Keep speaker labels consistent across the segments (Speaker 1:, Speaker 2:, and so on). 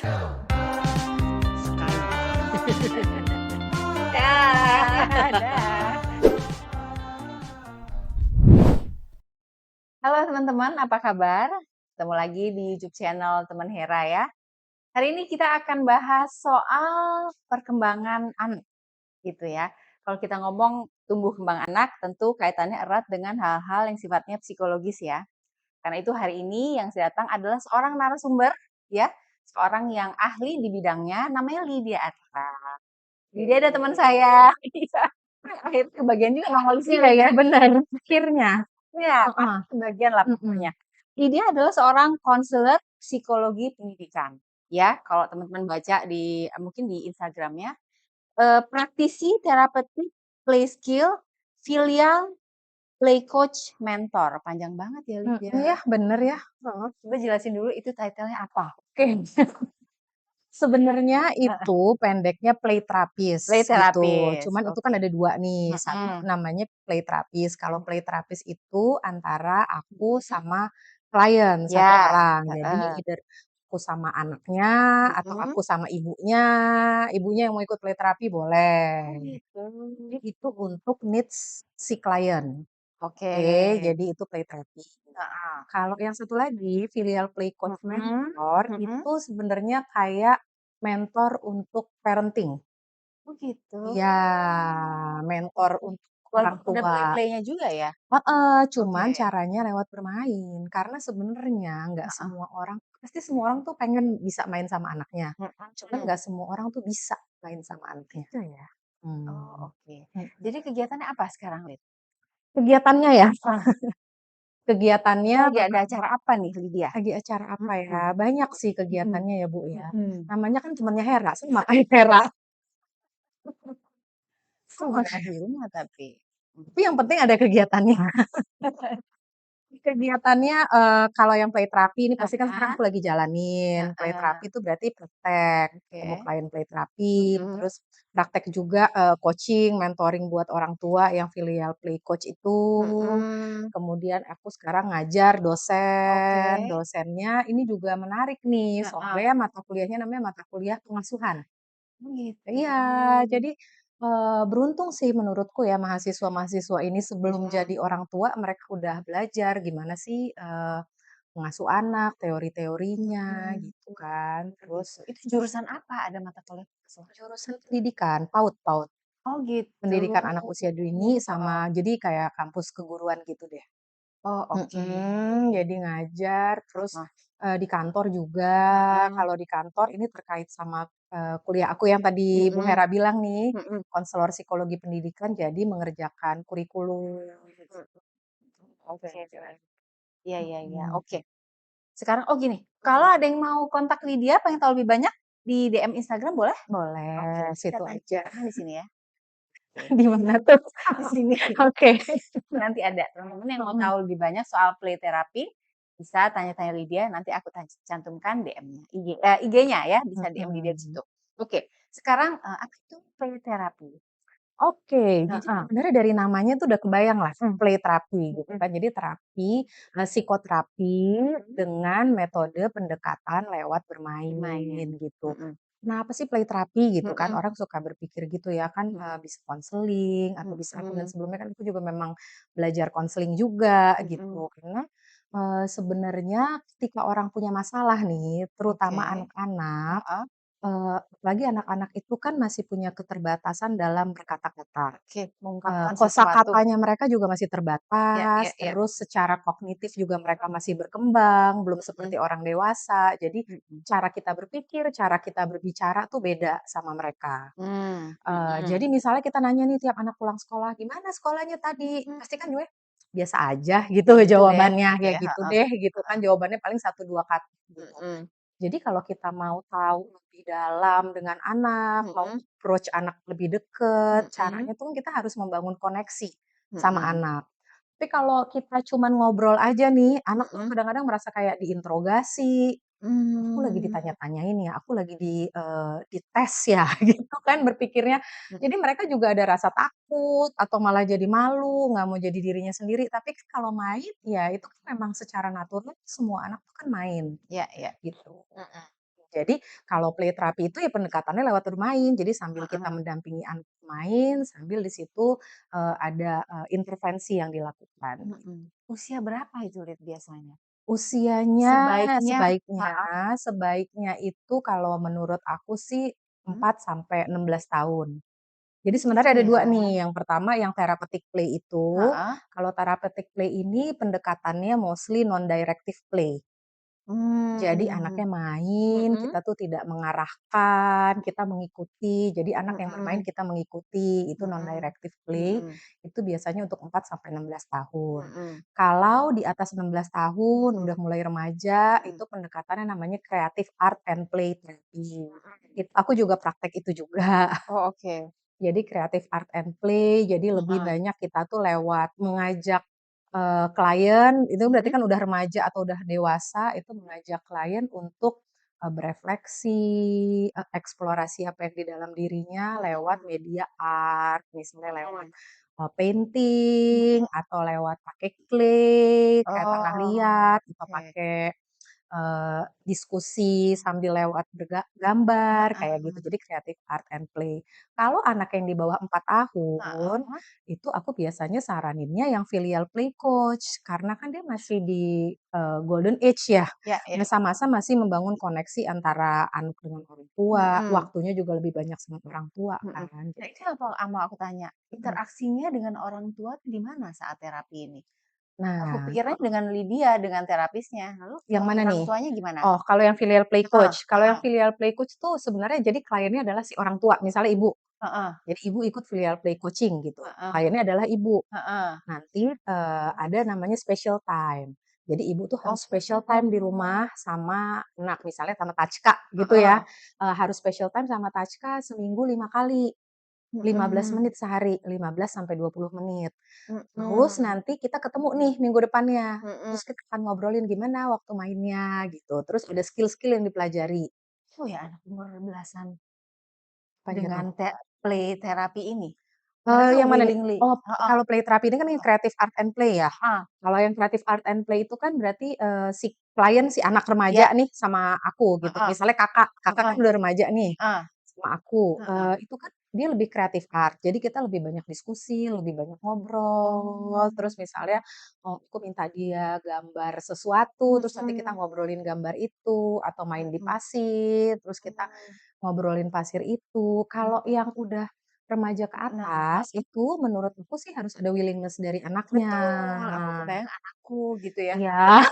Speaker 1: Sekali.
Speaker 2: Dah, dah. Halo teman-teman, apa kabar? Ketemu lagi di YouTube channel Teman Hera ya. Hari ini kita akan bahas soal perkembangan anak, gitu ya. Kalau kita ngomong tumbuh kembang anak, tentu kaitannya erat dengan hal-hal yang sifatnya psikologis ya. Karena itu hari ini yang saya datang adalah seorang narasumber, ya, seorang yang ahli di bidangnya, namanya Lydia Atra. Lydia ada teman saya. Akhirnya kebagian juga nulisnya ya.
Speaker 1: Benar, akhirnya.
Speaker 2: Ya,
Speaker 1: Heeh.
Speaker 2: pasti kebagian lah
Speaker 1: Mhm.
Speaker 2: pokoknya. Lydia adalah seorang konselor psikologi pendidikan. Ya, kalau teman-teman baca di mungkin di Instagramnya, praktisi terapeutik play skill filial play coach mentor. Panjang banget ya Lydia.
Speaker 1: Ya, bener ya.
Speaker 2: Heeh, coba jelasin dulu itu title-nya apa?
Speaker 1: Oke. Sebenarnya
Speaker 2: Heeh,
Speaker 1: itu pendeknya play
Speaker 2: play
Speaker 1: therapist gitu.
Speaker 2: therapist.
Speaker 1: Cuman itu kan
Speaker 2: Oke.
Speaker 1: ada 2 nih, satu
Speaker 2: Mhm.
Speaker 1: namanya play therapist. Kalau play therapist itu antara aku
Speaker 2: Mhm.
Speaker 1: sama klien, satu
Speaker 2: Ya,
Speaker 1: orang. Jadi
Speaker 2: heeh.
Speaker 1: either aku sama anaknya atau
Speaker 2: Mhm.
Speaker 1: aku sama ibunya, ibunya yang mau ikut play terapi
Speaker 2: Oh
Speaker 1: boleh.
Speaker 2: gitu.
Speaker 1: Jadi itu untuk needs si klien.
Speaker 2: Oke.
Speaker 1: Oke, jadi itu play therapy.
Speaker 2: Heeh.
Speaker 1: Kalau yang satu lagi, filial play coach
Speaker 2: Mhm.
Speaker 1: mentor,
Speaker 2: Mhm.
Speaker 1: itu sebenarnya kayak mentor untuk parenting.
Speaker 2: Oh gitu.
Speaker 1: Iya, mentor untuk orang
Speaker 2: Walaupun udah
Speaker 1: tua.
Speaker 2: play-play-nya juga ya?
Speaker 1: Heeh, cuman
Speaker 2: Oke.
Speaker 1: caranya lewat bermain. Karena sebenarnya nggak
Speaker 2: Heeh.
Speaker 1: semua orang, pasti semua orang tuh pengen bisa main sama anaknya. Cuman
Speaker 2: Mhm.
Speaker 1: nggak semua orang tuh bisa main sama anaknya.
Speaker 2: Gitu ya? Oh,
Speaker 1: Hmm.
Speaker 2: oke.
Speaker 1: Mhm.
Speaker 2: Jadi kegiatannya apa sekarang, Lid?
Speaker 1: Kegiatannya ya,
Speaker 2: Ah,
Speaker 1: kegiatannya
Speaker 2: kita lagi ada acara apa nih, Lydia?
Speaker 1: lagi acara apa ya?
Speaker 2: Mhm.
Speaker 1: Banyak sih
Speaker 2: Mhm.
Speaker 1: kegiatannya ya, Bu, ya.
Speaker 2: Mhm.
Speaker 1: Namanya kan temennya Hera, sama kayak Hera.
Speaker 2: Kok nggak di rumah tapi?
Speaker 1: Tapi yang penting ada kegiatannya. Kegiatannya, kalau yang play terapi ini pasti kan sekarang
Speaker 2: Heeh,
Speaker 1: aku lagi jalanin. Play
Speaker 2: heeh.
Speaker 1: terapi itu berarti praktek, ketemu
Speaker 2: Oke.
Speaker 1: klien play terapi,
Speaker 2: Mhm.
Speaker 1: terus praktek juga, coaching, mentoring buat orang tua yang filial play coach itu.
Speaker 2: Mhm.
Speaker 1: Kemudian aku sekarang ngajar
Speaker 2: Oke.
Speaker 1: dosen, dosennya ini juga menarik nih,
Speaker 2: Heeh.
Speaker 1: soalnya mata kuliahnya namanya mata kuliah pengasuhan.
Speaker 2: Oh gitu.
Speaker 1: Iya, jadi, beruntung sih menurutku ya mahasiswa-mahasiswa ini sebelum
Speaker 2: Mhm.
Speaker 1: jadi orang tua mereka udah belajar gimana sih, mengasuh anak, teori-teorinya
Speaker 2: Mmm,
Speaker 1: gitu kan.
Speaker 2: oh
Speaker 1: Terus
Speaker 2: gitu. Itu jurusan apa? Ada mata kuliah asuhan?
Speaker 1: jurusan pendidikan, PAUD PAUD,
Speaker 2: Oh gitu.
Speaker 1: pendidikan anak usia dini
Speaker 2: Heeh.
Speaker 1: sama jadi kayak kampus keguruan gitu deh.
Speaker 2: Oh oke.
Speaker 1: Jadi ngajar, terus,
Speaker 2: Heeh.
Speaker 1: di kantor juga,
Speaker 2: Heeh.
Speaker 1: kalau di kantor ini terkait sama, kuliah aku yang tadi Bu
Speaker 2: Mhm.
Speaker 1: Hera bilang nih,
Speaker 2: Mhm.
Speaker 1: konselor psikologi pendidikan, jadi mengerjakan kurikulum.
Speaker 2: Mhm.
Speaker 1: Gitu.
Speaker 2: Oke oke. Iya iya iya,
Speaker 1: Mhm.
Speaker 2: oke. Sekarang oh gini, kalau ada yang mau kontak Lydia, pengen tahu lebih banyak, di DM Instagram boleh? Oke,
Speaker 1: Boleh,
Speaker 2: nanti
Speaker 1: situ
Speaker 2: datang
Speaker 1: aja.
Speaker 2: datang di sini ya. Oke,
Speaker 1: Di mana tuh?
Speaker 2: di sini.
Speaker 1: Oke.
Speaker 2: Nanti ada teman-teman yang mau
Speaker 1: Mhm.
Speaker 2: tahu lebih banyak soal play therapy, bisa tanya-tanya Lydia, nanti aku cantumkan DM-nya, IG-nya ya, bisa DM Lydia di
Speaker 1: Mhm.
Speaker 2: situ. Oke, sekarang, apa itu play therapy?
Speaker 1: Oke, jadi
Speaker 2: Heeh.
Speaker 1: sebenarnya dari namanya tuh udah kebayang lah,
Speaker 2: Mhm.
Speaker 1: play terapi gitu
Speaker 2: Mhm.
Speaker 1: kan. Jadi terapi, psikoterapi
Speaker 2: Mhm.
Speaker 1: dengan metode pendekatan lewat
Speaker 2: Bermain.
Speaker 1: bermain gitu.
Speaker 2: Mhm.
Speaker 1: Kenapa sih play terapi gitu kan,
Speaker 2: Mhm.
Speaker 1: orang suka berpikir gitu ya kan,
Speaker 2: Mhm.
Speaker 1: bisa konseling atau bisa apa, dan
Speaker 2: Mhm.
Speaker 1: sebelumnya kan aku juga memang belajar konseling juga
Speaker 2: Mhm.
Speaker 1: gitu. Karena, sebenarnya ketika orang punya masalah nih, terutama
Speaker 2: Oke.
Speaker 1: anak-anak,
Speaker 2: Heeh.
Speaker 1: apalagi anak-anak itu kan masih punya keterbatasan dalam berkata-kata.
Speaker 2: Oke, mengungkapkan sesuatu.
Speaker 1: Kosakatanya mereka juga masih
Speaker 2: Ya ya
Speaker 1: terbatas,
Speaker 2: ya.
Speaker 1: terus secara kognitif juga mereka masih berkembang, belum
Speaker 2: Mhm.
Speaker 1: seperti orang dewasa. Jadi
Speaker 2: Mhm.
Speaker 1: cara kita berpikir, cara kita berbicara tuh beda sama mereka.
Speaker 2: Mhm.
Speaker 1: Jadi misalnya kita nanya nih tiap anak pulang sekolah, "Gimana sekolahnya tadi?"
Speaker 2: Mhm.
Speaker 1: Pasti kan gue, "Biasa aja," gitu
Speaker 2: Gitu deh,
Speaker 1: jawabannya,
Speaker 2: gitu
Speaker 1: kayak
Speaker 2: ya,
Speaker 1: gitu
Speaker 2: heeh.
Speaker 1: deh, gitu kan jawabannya paling satu 2 kata gitu.
Speaker 2: Mhm.
Speaker 1: Jadi kalau kita mau tahu lebih dalam dengan anak, mau
Speaker 2: Mhm.
Speaker 1: approach anak lebih deket,
Speaker 2: Mhm.
Speaker 1: caranya tuh kita harus membangun koneksi sama
Speaker 2: Mhm.
Speaker 1: anak. Tapi kalau kita cuman ngobrol aja nih, anak tuh
Speaker 2: Mhm.
Speaker 1: kadang-kadang merasa kayak diinterogasi, "Aku lagi
Speaker 2: Mmm.
Speaker 1: ditanya-tanyain ya, aku lagi dites ya," gitu kan berpikirnya.
Speaker 2: Mhm.
Speaker 1: Jadi mereka juga ada rasa takut atau malah jadi malu, nggak mau jadi dirinya sendiri. Tapi kan kalau main, ya itu kan memang secara natural semua anak tuh kan main,
Speaker 2: Iya iya.
Speaker 1: gitu.
Speaker 2: Mhm.
Speaker 1: Jadi kalau play terapi itu ya pendekatannya lewat bermain. Jadi sambil kita
Speaker 2: Heeh.
Speaker 1: mendampingi anak main, sambil di situ, ada, intervensi yang dilakukan.
Speaker 2: Mhm. Usia berapa itu, Lid, biasanya?
Speaker 1: Usianya
Speaker 2: Sebaiknya
Speaker 1: sebaiknya
Speaker 2: heeh,
Speaker 1: sebaiknya itu kalau menurut aku sih
Speaker 2: mhm,
Speaker 1: 4 sampai 16 tahun. Jadi sebenarnya
Speaker 2: gitu
Speaker 1: ada 2
Speaker 2: ya?
Speaker 1: nih, yang pertama yang therapeutic play itu,
Speaker 2: Heeh.
Speaker 1: kalau therapeutic play ini pendekatannya mostly non directive play. Jadi
Speaker 2: Mmm,
Speaker 1: anaknya main,
Speaker 2: mhm,
Speaker 1: kita tuh tidak mengarahkan, kita mengikuti. Jadi anak yang bermain
Speaker 2: mhm,
Speaker 1: kita mengikuti, itu non
Speaker 2: mhm,
Speaker 1: directive play,
Speaker 2: mhm,
Speaker 1: itu biasanya untuk 4 sampai 16 tahun.
Speaker 2: mhm,
Speaker 1: Kalau di atas 16 tahun,
Speaker 2: mhm,
Speaker 1: udah mulai remaja,
Speaker 2: mhm.
Speaker 1: itu pendekatannya namanya creative art and play therapy. Aku juga praktek itu juga.
Speaker 2: Oh, oke.
Speaker 1: Jadi creative art and play, jadi lebih
Speaker 2: Heeh.
Speaker 1: banyak kita tuh lewat mengajak, klien, itu berarti
Speaker 2: Mhm.
Speaker 1: kan udah remaja atau udah dewasa, itu mengajak klien untuk, berefleksi, eksplorasi apa yang di dalam dirinya lewat
Speaker 2: Mhm,
Speaker 1: media art, misalnya lewat,
Speaker 2: mhm,
Speaker 1: painting
Speaker 2: mhm.
Speaker 1: atau lewat pakai clay, kayak tanah
Speaker 2: Oh,
Speaker 1: liat, atau
Speaker 2: oke.
Speaker 1: pakai diskusi sambil lewat gambar kayak gitu,
Speaker 2: Heeh,
Speaker 1: jadi creative art and play. Kalau anak yang di bawah 4 tahun,
Speaker 2: heeh.
Speaker 1: itu aku biasanya saraninnya yang filial play coach, karena kan dia masih di, golden age ya,
Speaker 2: Ya, ya.
Speaker 1: masa-masa masih membangun koneksi antara anak dengan orang tua,
Speaker 2: Mhm,
Speaker 1: waktunya juga lebih banyak sama orang tua
Speaker 2: mhm.
Speaker 1: kan.
Speaker 2: Nah, itu apa mau aku tanya,
Speaker 1: Mhm.
Speaker 2: interaksinya dengan orang tua tuh di mana saat terapi ini? Aku
Speaker 1: Nah,
Speaker 2: pikirnya dengan Lydia, dengan terapisnya, lalu
Speaker 1: yang mana
Speaker 2: orang
Speaker 1: nih?
Speaker 2: tuanya gimana?
Speaker 1: Oh, kalau yang filial play
Speaker 2: Heeh,
Speaker 1: coach. Kalau yang
Speaker 2: heeh,
Speaker 1: filial play coach tuh sebenarnya jadi kliennya adalah si orang tua, misalnya ibu.
Speaker 2: heeh,
Speaker 1: Jadi ibu ikut filial play coaching gitu,
Speaker 2: heeh,
Speaker 1: kliennya adalah ibu.
Speaker 2: heeh.
Speaker 1: Nanti, ada namanya special time. Jadi ibu tuh
Speaker 2: Oh,
Speaker 1: harus special time di rumah sama anak, misalnya sama Tachka gitu
Speaker 2: heeh,
Speaker 1: ya, harus special time sama Tachka seminggu 5 kali, 15
Speaker 2: mhm,
Speaker 1: menit sehari, 15 sampai 20 menit. Terus
Speaker 2: mhm,
Speaker 1: nanti kita ketemu nih minggu depannya,
Speaker 2: mhm.
Speaker 1: terus kita akan ngobrolin gimana waktu mainnya gitu, terus ada skill-skill yang dipelajari.
Speaker 2: Oh ya, anak umur belasan
Speaker 1: Apa gitu?
Speaker 2: dengan play terapi ini? Mereka
Speaker 1: Yang mana nih?
Speaker 2: willingly
Speaker 1: Oh,
Speaker 2: heeh,
Speaker 1: kalau play therapy ini kan yang
Speaker 2: heeh,
Speaker 1: creative art and play ya?
Speaker 2: ah,
Speaker 1: Kalau yang creative art and play itu kan berarti, si klien, si anak
Speaker 2: iya,
Speaker 1: remaja nih sama aku gitu.
Speaker 2: heeh,
Speaker 1: Misalnya Kakak, Kakak kan
Speaker 2: heeh,
Speaker 1: udah remaja nih
Speaker 2: heeh,
Speaker 1: sama aku,
Speaker 2: heeh.
Speaker 1: itu kan dia lebih creative art. Jadi kita lebih banyak diskusi, lebih banyak ngobrol,
Speaker 2: Oh,
Speaker 1: terus misalnya, aku minta dia gambar sesuatu, terus nanti kita
Speaker 2: mhm,
Speaker 1: ngobrolin gambar itu, atau main di
Speaker 2: mhm,
Speaker 1: pasir, terus kita
Speaker 2: mmm,
Speaker 1: ngobrolin pasir itu. Kalau
Speaker 2: mhm,
Speaker 1: yang udah remaja ke
Speaker 2: nah,
Speaker 1: atas, itu menurut aku sih harus ada willingness dari anaknya.
Speaker 2: betul, aku kebayang anakku gitu ya,
Speaker 1: Iya.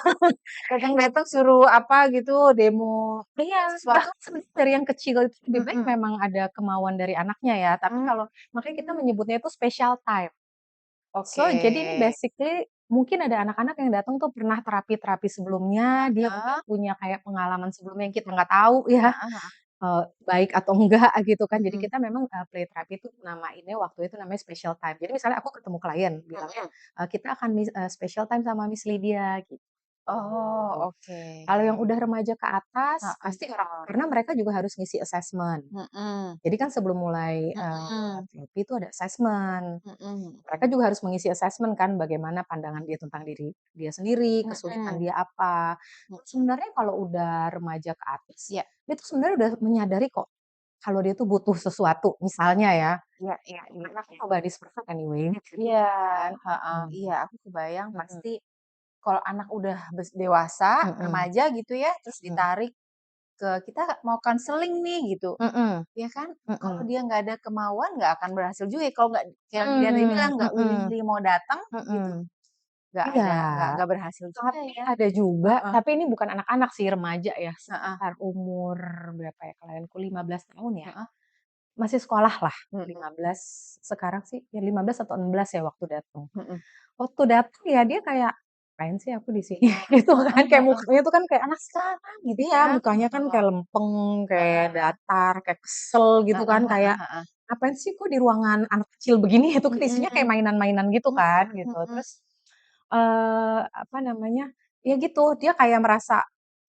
Speaker 2: datang-datang suruh apa gitu, demo
Speaker 1: Iya,
Speaker 2: sesuatu
Speaker 1: bahkan sebenarnya dari yang kecil itu lebih baik
Speaker 2: mhm,
Speaker 1: memang ada kemauan dari anaknya ya, tapi kalau makanya kita
Speaker 2: mmm,
Speaker 1: menyebutnya itu special time.
Speaker 2: oke,
Speaker 1: So, jadi ini basically mungkin ada anak-anak yang datang tuh pernah terapi-terapi sebelumnya, dia udah
Speaker 2: heeh,
Speaker 1: punya kayak pengalaman sebelumnya yang kita nggak tahu ya,
Speaker 2: heeh heeh,
Speaker 1: baik atau enggak gitu kan. Jadi
Speaker 2: mhm,
Speaker 1: kita memang, play therapy itu namainnya waktu itu namanya special time. Jadi misalnya aku ketemu klien bilangnya,
Speaker 2: mhm.
Speaker 1: "Kita akan special time sama Miss Lydia," gitu.
Speaker 2: Oh, oke.
Speaker 1: Kalau yang udah remaja ke atas, pasti
Speaker 2: Heeh,
Speaker 1: karena mereka juga harus ngisi assessment.
Speaker 2: mhm,
Speaker 1: Jadi kan sebelum mulai,
Speaker 2: mhm,
Speaker 1: terapi itu ada assessment.
Speaker 2: mhm,
Speaker 1: Mereka juga harus mengisi assessment kan, bagaimana pandangan dia tentang diri dia sendiri, kesulitan
Speaker 2: mhm,
Speaker 1: dia apa.
Speaker 2: mhm,
Speaker 1: Sebenarnya kalau udah remaja ke atas,
Speaker 2: iya,
Speaker 1: dia tuh sebenarnya udah menyadari kok, kalau dia tuh butuh sesuatu, misalnya ya,
Speaker 2: iya, iya, iya,
Speaker 1: karena kan
Speaker 2: iya.
Speaker 1: nobody's perfect anyway,
Speaker 2: Iya,
Speaker 1: kan.
Speaker 2: heeh,
Speaker 1: Mhm,
Speaker 2: iya, aku kebayang
Speaker 1: mhm,
Speaker 2: pasti kalau anak udah dewasa,
Speaker 1: mhm,
Speaker 2: remaja gitu ya, terus
Speaker 1: mhm,
Speaker 2: ditarik ke, "Kita mau konseling nih," gitu,
Speaker 1: mhm,
Speaker 2: ya kan? Kalau
Speaker 1: mhm,
Speaker 2: dia nggak ada kemauan, nggak akan berhasil juga ya, kalau nggak kayak dia tadi
Speaker 1: mhm,
Speaker 2: bilang, nggak
Speaker 1: mhm,
Speaker 2: willingly mau datang gitu,
Speaker 1: mhm.
Speaker 2: nggak
Speaker 1: Iya,
Speaker 2: ada nggak berhasil juga
Speaker 1: tapi
Speaker 2: ya.
Speaker 1: ada juga,
Speaker 2: Heeh,
Speaker 1: tapi ini bukan anak-anak sih, remaja ya,
Speaker 2: heeh,
Speaker 1: sekitar umur berapa ya, klienku 15 tahun ya,
Speaker 2: heeh,
Speaker 1: masih sekolah lah,
Speaker 2: mhm,
Speaker 1: 15 sekarang sih ya 15 atau 16 ya waktu datang.
Speaker 2: mhm,
Speaker 1: Waktu datang ya dia kayak, "Ngapain sih aku di sini?" Gitu kan,
Speaker 2: heeh
Speaker 1: kayak
Speaker 2: heeh,
Speaker 1: mukanya tuh kan kayak
Speaker 2: anak sekarang gitu
Speaker 1: iya,
Speaker 2: ya,
Speaker 1: mukanya kan
Speaker 2: heeh,
Speaker 1: kayak lempeng, kayak
Speaker 2: heeh,
Speaker 1: datar, kayak kesel gitu
Speaker 2: heeh
Speaker 1: kan,
Speaker 2: heeh
Speaker 1: kayak,
Speaker 2: heeh,
Speaker 1: "Ngapain sih kok di ruangan anak kecil begini?" Itu kan isinya kayak
Speaker 2: mhm,
Speaker 1: mainan-mainan gitu
Speaker 2: mhm
Speaker 1: kan, gitu.
Speaker 2: mhm,
Speaker 1: Terus apa namanya, ya gitu, dia kayak merasa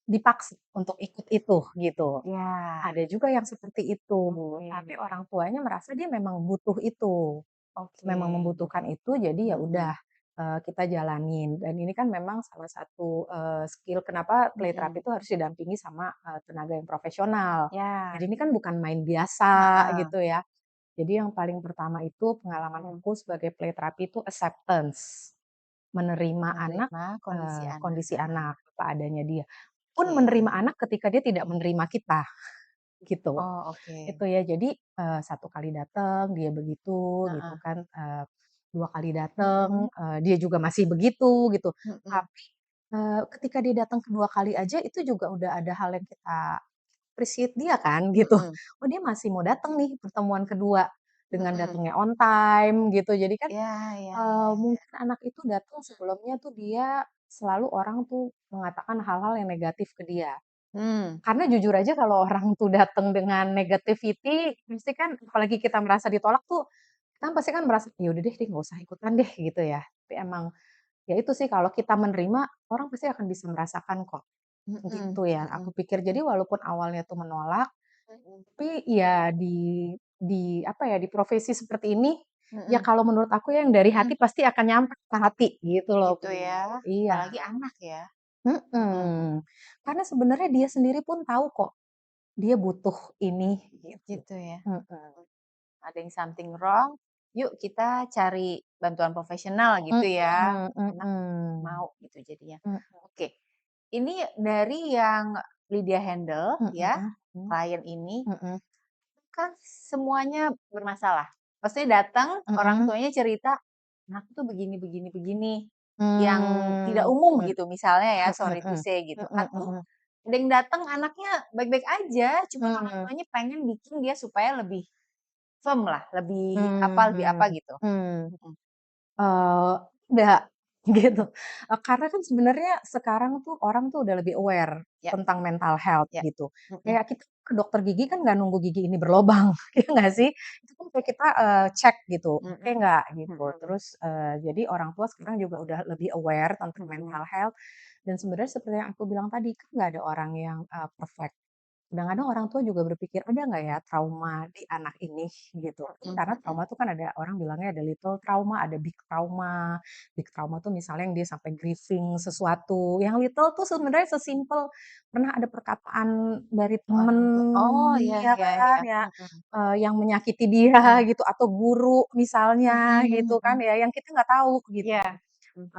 Speaker 1: dipaksa untuk ikut itu, gitu.
Speaker 2: iya,
Speaker 1: Ada juga yang seperti itu, tapi
Speaker 2: oke,
Speaker 1: orang tuanya merasa dia memang butuh itu,
Speaker 2: oke,
Speaker 1: memang membutuhkan itu, jadi ya
Speaker 2: mhm,
Speaker 1: udah. kita jalanin dan ini kan memang salah satu, skill kenapa play
Speaker 2: Mhm.
Speaker 1: therapy itu harus didampingi sama, tenaga yang profesional.
Speaker 2: Ya,
Speaker 1: Jadi ini kan bukan main biasa
Speaker 2: heeh,
Speaker 1: gitu ya. Jadi yang paling pertama itu pengalaman
Speaker 2: mhm,
Speaker 1: aku sebagai play therapy itu acceptance, menerima anak,
Speaker 2: menerima kondisi anak,
Speaker 1: kondisi
Speaker 2: heeh,
Speaker 1: anak apa adanya dia. Pun
Speaker 2: oke.
Speaker 1: menerima anak ketika dia tidak menerima kita, gitu.
Speaker 2: Oh, oke.
Speaker 1: Itu ya, jadi, 1 kali datang dia begitu, gitu
Speaker 2: Heeh,
Speaker 1: kan, 2 kali
Speaker 2: mhm,
Speaker 1: datang, dia juga masih begitu, gitu.
Speaker 2: mhm,
Speaker 1: Tapi, ketika dia datang kedua kali aja itu juga udah ada hal yang kita appreciate dia kan, gitu.
Speaker 2: mhm,
Speaker 1: Oh, dia masih mau datang nih pertemuan kedua, dengan
Speaker 2: mhm.
Speaker 1: datangnya on time, gitu. Jadi kan,
Speaker 2: Ya, ya, ya, ya.
Speaker 1: mungkin anak itu datang sebelumnya tuh dia selalu orang tuh mengatakan hal-hal yang negatif ke dia.
Speaker 2: Mmm,
Speaker 1: Karena jujur aja kalau orang tuh datang dengan negativity, pasti kan apalagi kita merasa ditolak tuh, kita pasti kan merasa, "Ya udah deh, dia nggak usah ikutan deh," gitu ya. Tapi emang, ya itu sih kalau kita menerima, orang pasti akan bisa merasakan kok,
Speaker 2: mhm,
Speaker 1: gitu ya.
Speaker 2: mhm,
Speaker 1: Aku pikir jadi walaupun awalnya tuh menolak,
Speaker 2: mhm,
Speaker 1: tapi ya di apa ya, di profesi seperti ini, ya
Speaker 2: mhm,
Speaker 1: kalau menurut aku yang dari
Speaker 2: mhm,
Speaker 1: hati pasti akan nyampe ke hati gitu loh.
Speaker 2: gitu ya,
Speaker 1: Iya,
Speaker 2: apalagi anak ya, mhm,
Speaker 1: mhm. Karena sebenarnya dia sendiri pun tahu kok, dia butuh ini, gitu.
Speaker 2: gitu ya.
Speaker 1: Mhm.
Speaker 2: Ada yang something wrong, yuk kita cari bantuan profesional gitu ya,
Speaker 1: Mhm
Speaker 2: anak
Speaker 1: mhm.
Speaker 2: mau gitu jadinya.
Speaker 1: Mhm
Speaker 2: Oke, ini dari yang Lydia handle ya,
Speaker 1: mhm mhm
Speaker 2: klien ini,
Speaker 1: mhm
Speaker 2: kan semuanya bermasalah. Maksudnya datang, orang
Speaker 1: mhm.
Speaker 2: tuanya cerita, "Anakku tuh begini begini begini," yang tidak
Speaker 1: Mmm,
Speaker 2: umum
Speaker 1: mhm
Speaker 2: gitu misalnya ya, sorry to
Speaker 1: mhm
Speaker 2: say gitu.
Speaker 1: mhm
Speaker 2: Atau
Speaker 1: mhm
Speaker 2: ada yang datang anaknya baik-baik aja, cuman orang
Speaker 1: mhm
Speaker 2: tuanya pengen bikin dia supaya lebih firm lah, lebih apa lebih
Speaker 1: mhm
Speaker 2: apa gitu.
Speaker 1: mhm.
Speaker 2: Mhm,
Speaker 1: Eee, enggak, gitu. Karena kan sebenarnya sekarang tuh orang tuh udah lebih aware
Speaker 2: ya,
Speaker 1: tentang mental health
Speaker 2: ya,
Speaker 1: gitu.
Speaker 2: mhm,
Speaker 1: Kayak kita ke dokter gigi kan nggak nunggu gigi ini berlobang, ya nggak sih? Itu kan kayak kita, cek gitu, oke
Speaker 2: mhm,
Speaker 1: nggak gitu.
Speaker 2: mhm,
Speaker 1: Terus, jadi orang tua sekarang juga udah lebih aware tentang
Speaker 2: mhm,
Speaker 1: mental health dan sebenarnya seperti yang aku bilang tadi, kan nggak ada orang yang, perfect. Kadang-kadang orang tua juga berpikir, "Ada nggak ya trauma di anak ini?" Gitu.
Speaker 2: mhm,
Speaker 1: Karena
Speaker 2: mhm,
Speaker 1: trauma tuh kan ada orang bilangnya ada little trauma, ada big trauma. Big trauma tuh misalnya yang dia sampai grieving sesuatu, yang little tuh sebenarnya sesimpel pernah ada perkataan dari temen,
Speaker 2: orang tua oh, ya,
Speaker 1: ya
Speaker 2: ya,
Speaker 1: kan,
Speaker 2: ya,
Speaker 1: ya,
Speaker 2: mhm,
Speaker 1: yang menyakiti dia
Speaker 2: mhm,
Speaker 1: gitu, atau guru misalnya
Speaker 2: mhm,
Speaker 1: gitu kan
Speaker 2: mhm,
Speaker 1: ya, yang kita nggak tahu gitu.
Speaker 2: iya, mmm,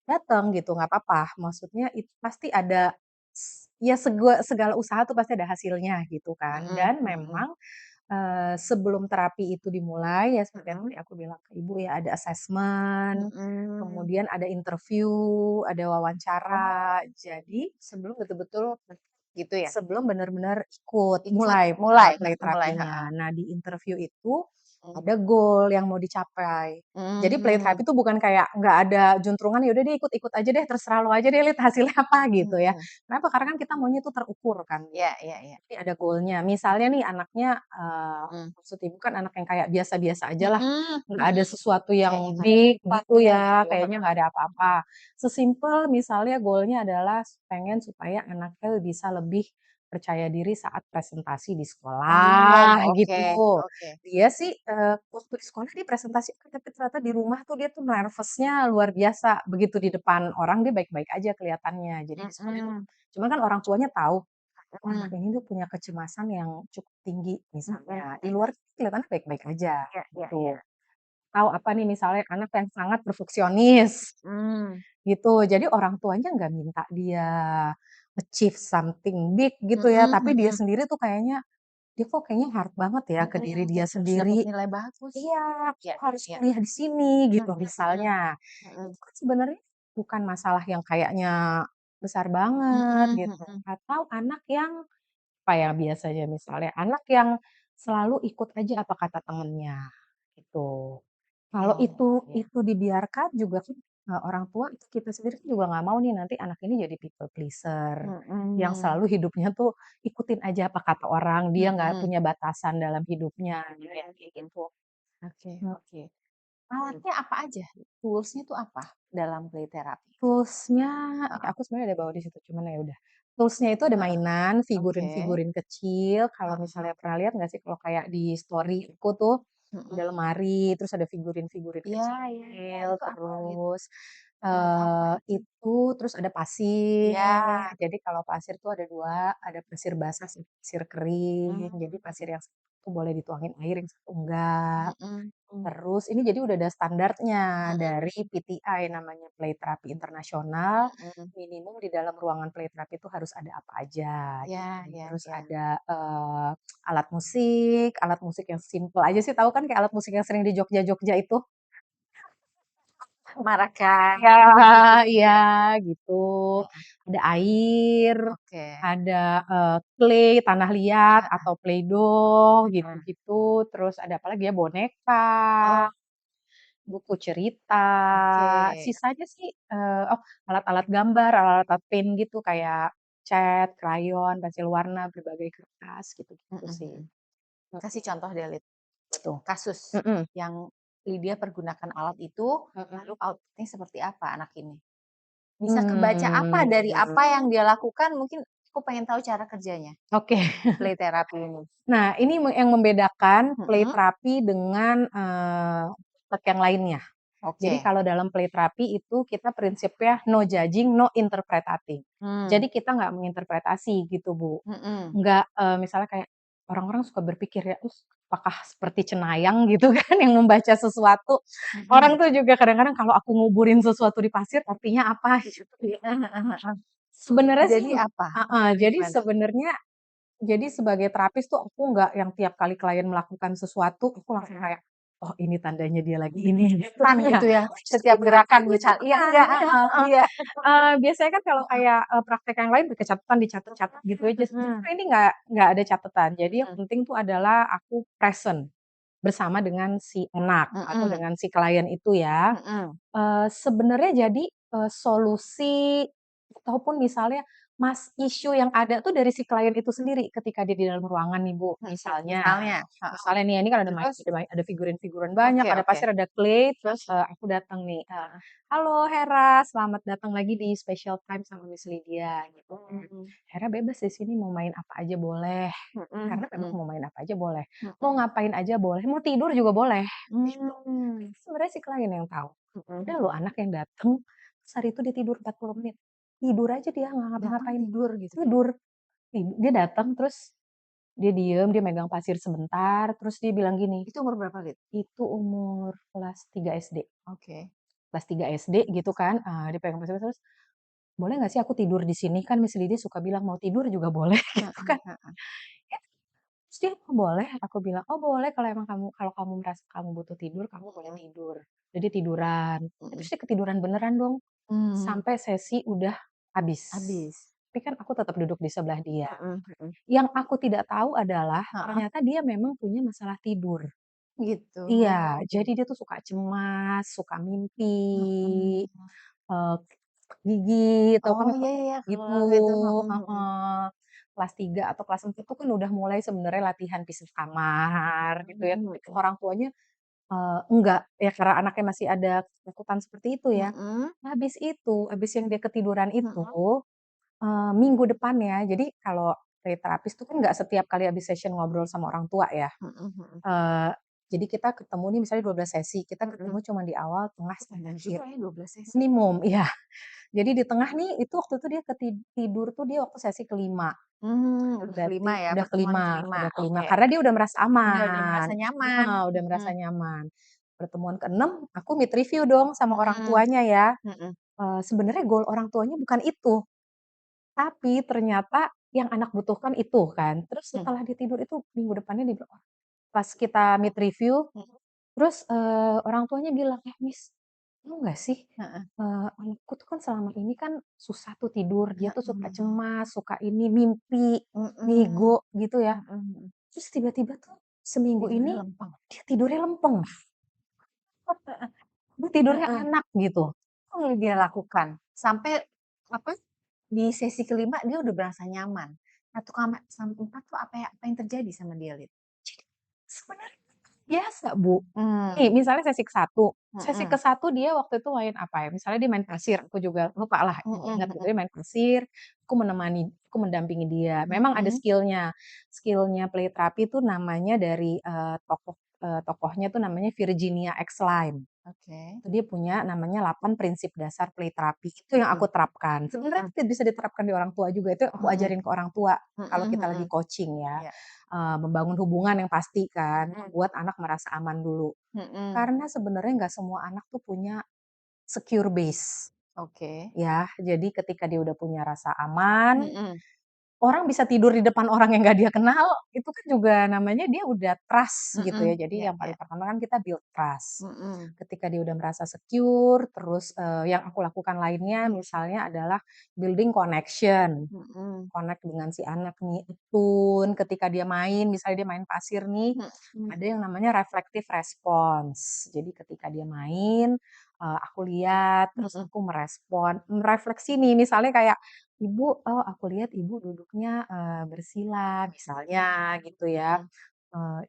Speaker 1: Dateng gitu, nggak apa-apa, maksudnya itu pasti ada ya segala usaha tuh pasti ada hasilnya gitu kan.
Speaker 2: mhm,
Speaker 1: Dan
Speaker 2: mhm,
Speaker 1: memang, sebelum terapi itu dimulai ya seperti yang
Speaker 2: mhm,
Speaker 1: tadi aku bilang ke Ibu ya, ada assessment,
Speaker 2: mhm.
Speaker 1: kemudian ada interview, ada
Speaker 2: Oh,
Speaker 1: wawancara. Jadi
Speaker 2: sebelum betul-betul gitu ya?
Speaker 1: sebelum benar-benar ikut,
Speaker 2: Ikut
Speaker 1: mulai,
Speaker 2: mulai
Speaker 1: play
Speaker 2: mulai, heeh,
Speaker 1: terapinya. Nah, di interview itu
Speaker 2: mhm,
Speaker 1: ada goal yang mau dicapai. Jadi play
Speaker 2: mmm,
Speaker 1: therapy itu bukan kayak nggak ada juntrungan, "Ya udah deh ikut-ikut aja deh, terserah lo aja deh lihat hasilnya apa," gitu ya.
Speaker 2: mhm,
Speaker 1: Kenapa? Karena kan kita maunya itu terukur kan.
Speaker 2: iya, iya, iya,
Speaker 1: Jadi ada goal-nya. Misalnya nih anaknya,
Speaker 2: mhm,
Speaker 1: maksud ibu kan anak yang kayak biasa-biasa aja lah,
Speaker 2: mhm,
Speaker 1: nggak ada
Speaker 2: mhm,
Speaker 1: sesuatu
Speaker 2: kayaknya
Speaker 1: yang
Speaker 2: nggak ada
Speaker 1: big gitu
Speaker 2: manfaatnya
Speaker 1: ya,
Speaker 2: gitu,
Speaker 1: kayaknya
Speaker 2: heeh,
Speaker 1: nggak ada apa-apa. Sesimpel misalnya goal-nya adalah pengen supaya anaknya bisa lebih percaya diri saat presentasi di
Speaker 2: oh,
Speaker 1: sekolah
Speaker 2: oke,
Speaker 1: gitu.
Speaker 2: oke,
Speaker 1: Dia sih, waktu di sekolah dia presentasi tapi ternyata di rumah tuh dia tuh nervous-nya luar biasa. Begitu di depan orang dia baik-baik aja kelihatannya. Jadi di sekolah itu
Speaker 2: mhm,
Speaker 1: cuman kan orang tuanya tahu, "Oh, anak
Speaker 2: mhm,
Speaker 1: ini tuh punya kecemasan yang cukup tinggi,"
Speaker 2: mhm,
Speaker 1: misalnya. Di
Speaker 2: mhm,
Speaker 1: luar kelihatannya baik-baik aja,
Speaker 2: iya, iya, iya,
Speaker 1: gitu. Tahu apa nih misalnya anak yang sangat perfeksionis,
Speaker 2: mmm,
Speaker 1: gitu. Jadi orang tuanya nggak minta dia achieve something big gitu ya,
Speaker 2: mhm,
Speaker 1: tapi dia
Speaker 2: mhm,
Speaker 1: sendiri tuh kayaknya, dia kok kayaknya hard banget ya ke diri
Speaker 2: mhm,
Speaker 1: dia
Speaker 2: harus dapat
Speaker 1: sendiri.
Speaker 2: nilai bagus,
Speaker 1: Iya,
Speaker 2: iya,
Speaker 1: aku harus
Speaker 2: iya,
Speaker 1: kuliah di sini
Speaker 2: mhm,
Speaker 1: gitu
Speaker 2: mhm,
Speaker 1: misalnya.
Speaker 2: mhm,
Speaker 1: Itu kan sebenarnya bukan masalah yang kayaknya besar banget
Speaker 2: mhm,
Speaker 1: gitu.
Speaker 2: mhm,
Speaker 1: Atau anak yang apa ya biasanya misalnya, anak yang selalu ikut aja apa kata temennya, gitu. Kalau
Speaker 2: oh, iya,
Speaker 1: itu dibiarkan juga kan, orang tua itu kita sendiri kan juga nggak mau nih nanti anak ini jadi people pleaser, yang
Speaker 2: mhm,
Speaker 1: selalu hidupnya tuh ikutin aja apa kata orang, dia nggak
Speaker 2: mhm,
Speaker 1: punya batasan dalam hidupnya, kayak gitu.
Speaker 2: oke,
Speaker 1: Mmm,
Speaker 2: oke. Alatnya apa aja? Tools-nya tuh apa dalam play therapy?
Speaker 1: tools-nya
Speaker 2: Heeh,
Speaker 1: aku sebenarnya ada bawa di situ, cuman ya udah. Tools-nya itu ada
Speaker 2: heeh,
Speaker 1: mainan,
Speaker 2: oke,
Speaker 1: figurin-figurin kecil, kalau
Speaker 2: heeh,
Speaker 1: misalnya pernah lihat nggak sih kalau kayak di story aku tuh, ada
Speaker 2: Mhm.
Speaker 1: lemari, terus ada figurin-figurin
Speaker 2: Iya iya iya,
Speaker 1: kecil,
Speaker 2: itu apa gitu?
Speaker 1: terus,
Speaker 2: Alat apa itu?
Speaker 1: terus ada pasir.
Speaker 2: Iya.
Speaker 1: Jadi kalau pasir tuh ada 2, ada pasir basah sama pasir kering. Jadi pasir
Speaker 2: Mmm,
Speaker 1: yang satu boleh dituangin air, yang satu enggak.
Speaker 2: mhm, mhm,
Speaker 1: Terus ini jadi udah ada standarnya
Speaker 2: mhm,
Speaker 1: dari PTI namanya Play Therapy Internasional,
Speaker 2: mhm.
Speaker 1: minimum di dalam ruangan play therapy itu harus ada apa aja
Speaker 2: Iya
Speaker 1: gitu.
Speaker 2: iya
Speaker 1: Terus
Speaker 2: iya.
Speaker 1: ada, alat musik yang simpel aja sih, tahu kan kayak alat musik yang sering di Jogja-Jogja itu?
Speaker 2: Marakan
Speaker 1: Iya
Speaker 2: gitu-gitu
Speaker 1: iya
Speaker 2: ya?
Speaker 1: gitu.
Speaker 2: Mhm,
Speaker 1: Ada air,
Speaker 2: oke.
Speaker 1: ada, clay, tanah liat
Speaker 2: Heeh
Speaker 1: atau Play-Doh
Speaker 2: heeh.
Speaker 1: gitu-gitu, terus ada apa lagi ya, boneka.
Speaker 2: Oh,
Speaker 1: Buku cerita,
Speaker 2: oke.
Speaker 1: sisanya sih, oh alat-alat gambar, alat-alat pen gitu kayak cat, krayon, pensil warna, berbagai kertas, gitu-gitu
Speaker 2: Mhm
Speaker 1: sih.
Speaker 2: mhm. Kasih
Speaker 1: Mhm,
Speaker 2: contoh deh, Lid,
Speaker 1: betul.
Speaker 2: kasus
Speaker 1: Mhm
Speaker 2: yang Lydia pergunakan alat itu, lalu
Speaker 1: mhm.
Speaker 2: output-nya seperti apa anak ini? Bisa kebaca apa dari
Speaker 1: Mmm,
Speaker 2: apa yang dia lakukan, mungkin aku pengen tahu cara kerjanya,
Speaker 1: oke.
Speaker 2: play therapy ini.
Speaker 1: Nah ini yang membedakan play
Speaker 2: Mhm,
Speaker 1: terapi dengan, praktek yang lainnya. Jadi
Speaker 2: oke.
Speaker 1: kalau dalam play terapi itu kita prinsipnya no judging, no interpretating.
Speaker 2: Mmm,
Speaker 1: Jadi kita nggak menginterpretasi gitu, Bu.
Speaker 2: mhm,
Speaker 1: Nggak, misalnya kayak orang-orang suka berpikir ya, "Terus apakah seperti cenayang?" Gitu kan yang membaca sesuatu.
Speaker 2: mhm.
Speaker 1: Orang tuh juga kadang-kadang kalau aku nguburin sesuatu di pasir artinya apa gitu ya.
Speaker 2: Heeh heeh heeh.
Speaker 1: Sebenarnya sih
Speaker 2: Jadi apa?
Speaker 1: heeh, jadi
Speaker 2: Gimana?
Speaker 1: sebenarnya jadi sebagai terapis tuh aku nggak yang tiap kali klien melakukan sesuatu, aku langsung
Speaker 2: Mhm.
Speaker 1: kayak, "Oh ini tandanya dia lagi ini," gitu,
Speaker 2: Instan
Speaker 1: enggak.
Speaker 2: gitu ya,
Speaker 1: Justru
Speaker 2: setiap
Speaker 1: itu
Speaker 2: gerakan
Speaker 1: dia
Speaker 2: misal iya
Speaker 1: catatan,
Speaker 2: enggak?
Speaker 1: heeh heeh.
Speaker 2: Iya.
Speaker 1: Biasanya kan kalau kayak, praktek yang lain pakai catatan, dicatat-catat gitu aja,
Speaker 2: Mhm,
Speaker 1: justru ini nggak ada catatan. Jadi yang
Speaker 2: mhm,
Speaker 1: penting tuh adalah aku present bersama dengan si anak atau
Speaker 2: mhm,
Speaker 1: dengan si klien itu ya.
Speaker 2: mhm.
Speaker 1: Sebenarnya jadi, solusi ataupun misalnya isu yang ada tuh dari si klien itu sendiri ketika dia di dalam ruangan nih, Bu.
Speaker 2: Mhm,
Speaker 1: Misalnya
Speaker 2: misalnya? Heeh.
Speaker 1: misalnya nih, ini kan
Speaker 2: Terus?
Speaker 1: ada figurin-figuran banyak,
Speaker 2: Oke
Speaker 1: ada
Speaker 2: oke.
Speaker 1: pasir, ada clay, terus,
Speaker 2: Terus?
Speaker 1: aku datang nih,
Speaker 2: Heeh.
Speaker 1: "Halo Hera, selamat datang lagi di special time sama Miss Lydia," gitu kan.
Speaker 2: Mhm,
Speaker 1: "Hera bebas di sini mau main apa aja boleh,
Speaker 2: mhm
Speaker 1: karena memang
Speaker 2: mhm,
Speaker 1: mau main apa aja boleh, mau
Speaker 2: mhm.
Speaker 1: ngapain aja boleh, mau tidur juga boleh," gitu.
Speaker 2: Mmm,
Speaker 1: Sebenarnya si klien yang tahu.
Speaker 2: mhm
Speaker 1: Ada loh
Speaker 2: mhm.
Speaker 1: anak yang dateng, terus hari itu dia tidur 40 menit. Tidur aja dia nggak
Speaker 2: Datang
Speaker 1: ngapa-ngapain,
Speaker 2: tidur gitu?
Speaker 1: tidur. Dia datang terus dia diem, dia megang pasir sebentar, terus dia bilang gini,
Speaker 2: Itu umur berapa, Lid?
Speaker 1: itu umur kelas 3 SD.
Speaker 2: Oke.
Speaker 1: Kelas 3 SD gitu kan, dia pegang pasir terus, "Boleh nggak sih aku tidur di sini? Kan Miss Lidy suka bilang mau tidur juga boleh," gitu
Speaker 2: Heeh
Speaker 1: kan.
Speaker 2: heeh.
Speaker 1: Ya, terus dia, "Oh boleh?" Aku bilang, "Oh boleh kalau kamu merasa kamu butuh tidur, kamu boleh
Speaker 2: Mhm
Speaker 1: tidur." Jadi tiduran. Terus
Speaker 2: mhm.
Speaker 1: dia ketiduran beneran dong.
Speaker 2: Mmm,
Speaker 1: Sampai sesi udah habis.
Speaker 2: habis.
Speaker 1: Tapi kan aku tetap duduk di sebelah dia.
Speaker 2: Mhm mhm.
Speaker 1: Yang aku tidak tahu adalah
Speaker 2: Heeh,
Speaker 1: ternyata dia memang punya masalah tidur.
Speaker 2: gitu.
Speaker 1: Iya, jadi dia tuh suka cemas, suka mimpi,
Speaker 2: Mhm.
Speaker 1: eee, gigit, tahu kan
Speaker 2: Oh, iya iya iya,
Speaker 1: gitu,
Speaker 2: kalau gitu, mhm mhm.
Speaker 1: heeh. Kelas 3 atau kelas 4 tuh kan udah mulai sebenarnya latihan pisah kamar gitu ya,
Speaker 2: Mmm,
Speaker 1: tapi
Speaker 2: mhm.
Speaker 1: orang tuanya enggak, ya karena anaknya masih ada ketakutan seperti itu ya.
Speaker 2: Mhm
Speaker 1: Habis yang dia ketiduran itu,
Speaker 2: mhm
Speaker 1: minggu depannya jadi kalau dari terapis tuh kan nggak setiap kali habis session ngobrol sama orang tua ya,
Speaker 2: mhm mhm
Speaker 1: eee, jadi kita ketemu nih misalnya 12 sesi, kita ketemu
Speaker 2: mhm.
Speaker 1: cuma di awal, tengah,
Speaker 2: Oh,
Speaker 1: sama
Speaker 2: banyak
Speaker 1: akhir,
Speaker 2: juga ya 12 sesi.
Speaker 1: minimum, iya. Jadi di tengah nih itu waktu itu dia tidur tuh dia waktu sesi kelima.
Speaker 2: Udah ke-5
Speaker 1: Berarti
Speaker 2: ya,
Speaker 1: udah
Speaker 2: pertemuan
Speaker 1: kelima
Speaker 2: ke-5,
Speaker 1: udah kelima,
Speaker 2: oke.
Speaker 1: karena dia udah merasa
Speaker 2: Udah
Speaker 1: aman,
Speaker 2: merasa nyaman.
Speaker 1: heeh, udah
Speaker 2: Mhm
Speaker 1: merasa nyaman. Pertemuan ke-6 aku meet review dong sama orang
Speaker 2: mhm
Speaker 1: tuanya ya,
Speaker 2: mhm
Speaker 1: sebenarnya goal orang tuanya bukan itu, tapi ternyata yang anak butuhkan itu kan. Terus
Speaker 2: mhm
Speaker 1: setelah dia tidur itu minggu depannya dia bilang, "Oh," pas kita meet review,
Speaker 2: mhm,
Speaker 1: terus, orang tuanya bilang, "Eh, Miss, tahu nggak sih,
Speaker 2: heeh
Speaker 1: anakku tuh kan selama ini kan susah tuh tidur, dia tuh suka
Speaker 2: heeh.
Speaker 1: cemas, suka ini, mimpi,
Speaker 2: Mhm
Speaker 1: ngigo gitu ya.
Speaker 2: mhm mhm.
Speaker 1: Terus tiba-tiba tuh seminggu
Speaker 2: Tidurnya
Speaker 1: ini
Speaker 2: lempeng.
Speaker 1: dia tidurnya lempeng, dia tidurnya
Speaker 2: Heeh.
Speaker 1: enak gitu."
Speaker 2: Apa yang dia lakukan? Sampai, apa, di sesi ke-5 dia udah berasa nyaman. 1 sampai 4 tuh apa yang terjadi sama dia, Lid?
Speaker 1: Jadi sebenarnya biasa, Bu. Nih,
Speaker 2: Mmm,
Speaker 1: misalnya sesi
Speaker 2: mhm
Speaker 1: ke-1 dia waktu itu main apa ya, misalnya dia main pasir, aku juga lupa lah, nggak
Speaker 2: mhm
Speaker 1: ingat gitu,
Speaker 2: mhm
Speaker 1: dia main pasir, aku mendampingi dia. Memang ada
Speaker 2: mhm
Speaker 1: skill-nya. Skill-nya play therapy itu namanya dari, tokoh, tokohnya tuh namanya Virginia X. Lime.
Speaker 2: Oke.
Speaker 1: Itu dia punya namanya 8 prinsip dasar play terapi, itu yang
Speaker 2: Mhm.
Speaker 1: aku terapkan. Sebenarnya itu bisa diterapkan di orang tua juga, itu aku
Speaker 2: Mhm.
Speaker 1: ajarin ke orang tua kalau
Speaker 2: Mhm
Speaker 1: kita lagi
Speaker 2: mhm.
Speaker 1: coaching ya,
Speaker 2: Iya.
Speaker 1: membangun hubungan yang pasti kan,
Speaker 2: Mhm.
Speaker 1: buat anak merasa aman dulu.
Speaker 2: Mhm.
Speaker 1: Karena sebenarnya nggak semua anak tuh punya secure base,
Speaker 2: Oke.
Speaker 1: ya. Jadi ketika dia udah punya rasa aman,
Speaker 2: Mhm.
Speaker 1: orang bisa tidur di depan orang yang nggak dia kenal, itu kan juga namanya dia udah trust gitu
Speaker 2: Mhm.
Speaker 1: ya. Jadi
Speaker 2: Iya
Speaker 1: yang
Speaker 2: iya.
Speaker 1: paling pertama kan kita build trust.
Speaker 2: Mhm.
Speaker 1: Ketika dia udah merasa secure, terus, yang aku lakukan lainnya misalnya adalah building connection,
Speaker 2: Mhm.
Speaker 1: connect dengan si anak nih, atun ketika dia main, misalnya dia main pasir nih,
Speaker 2: Mhm.
Speaker 1: ada yang namanya reflective response. Jadi ketika dia main, aku lihat, terus
Speaker 2: Mhm.
Speaker 1: aku merespon, merefleksi nih, misalnya kayak, "Ibu, oh aku lihat ibu duduknya, bersila," misalnya gitu ya,
Speaker 2: Mhm.
Speaker 1: eee,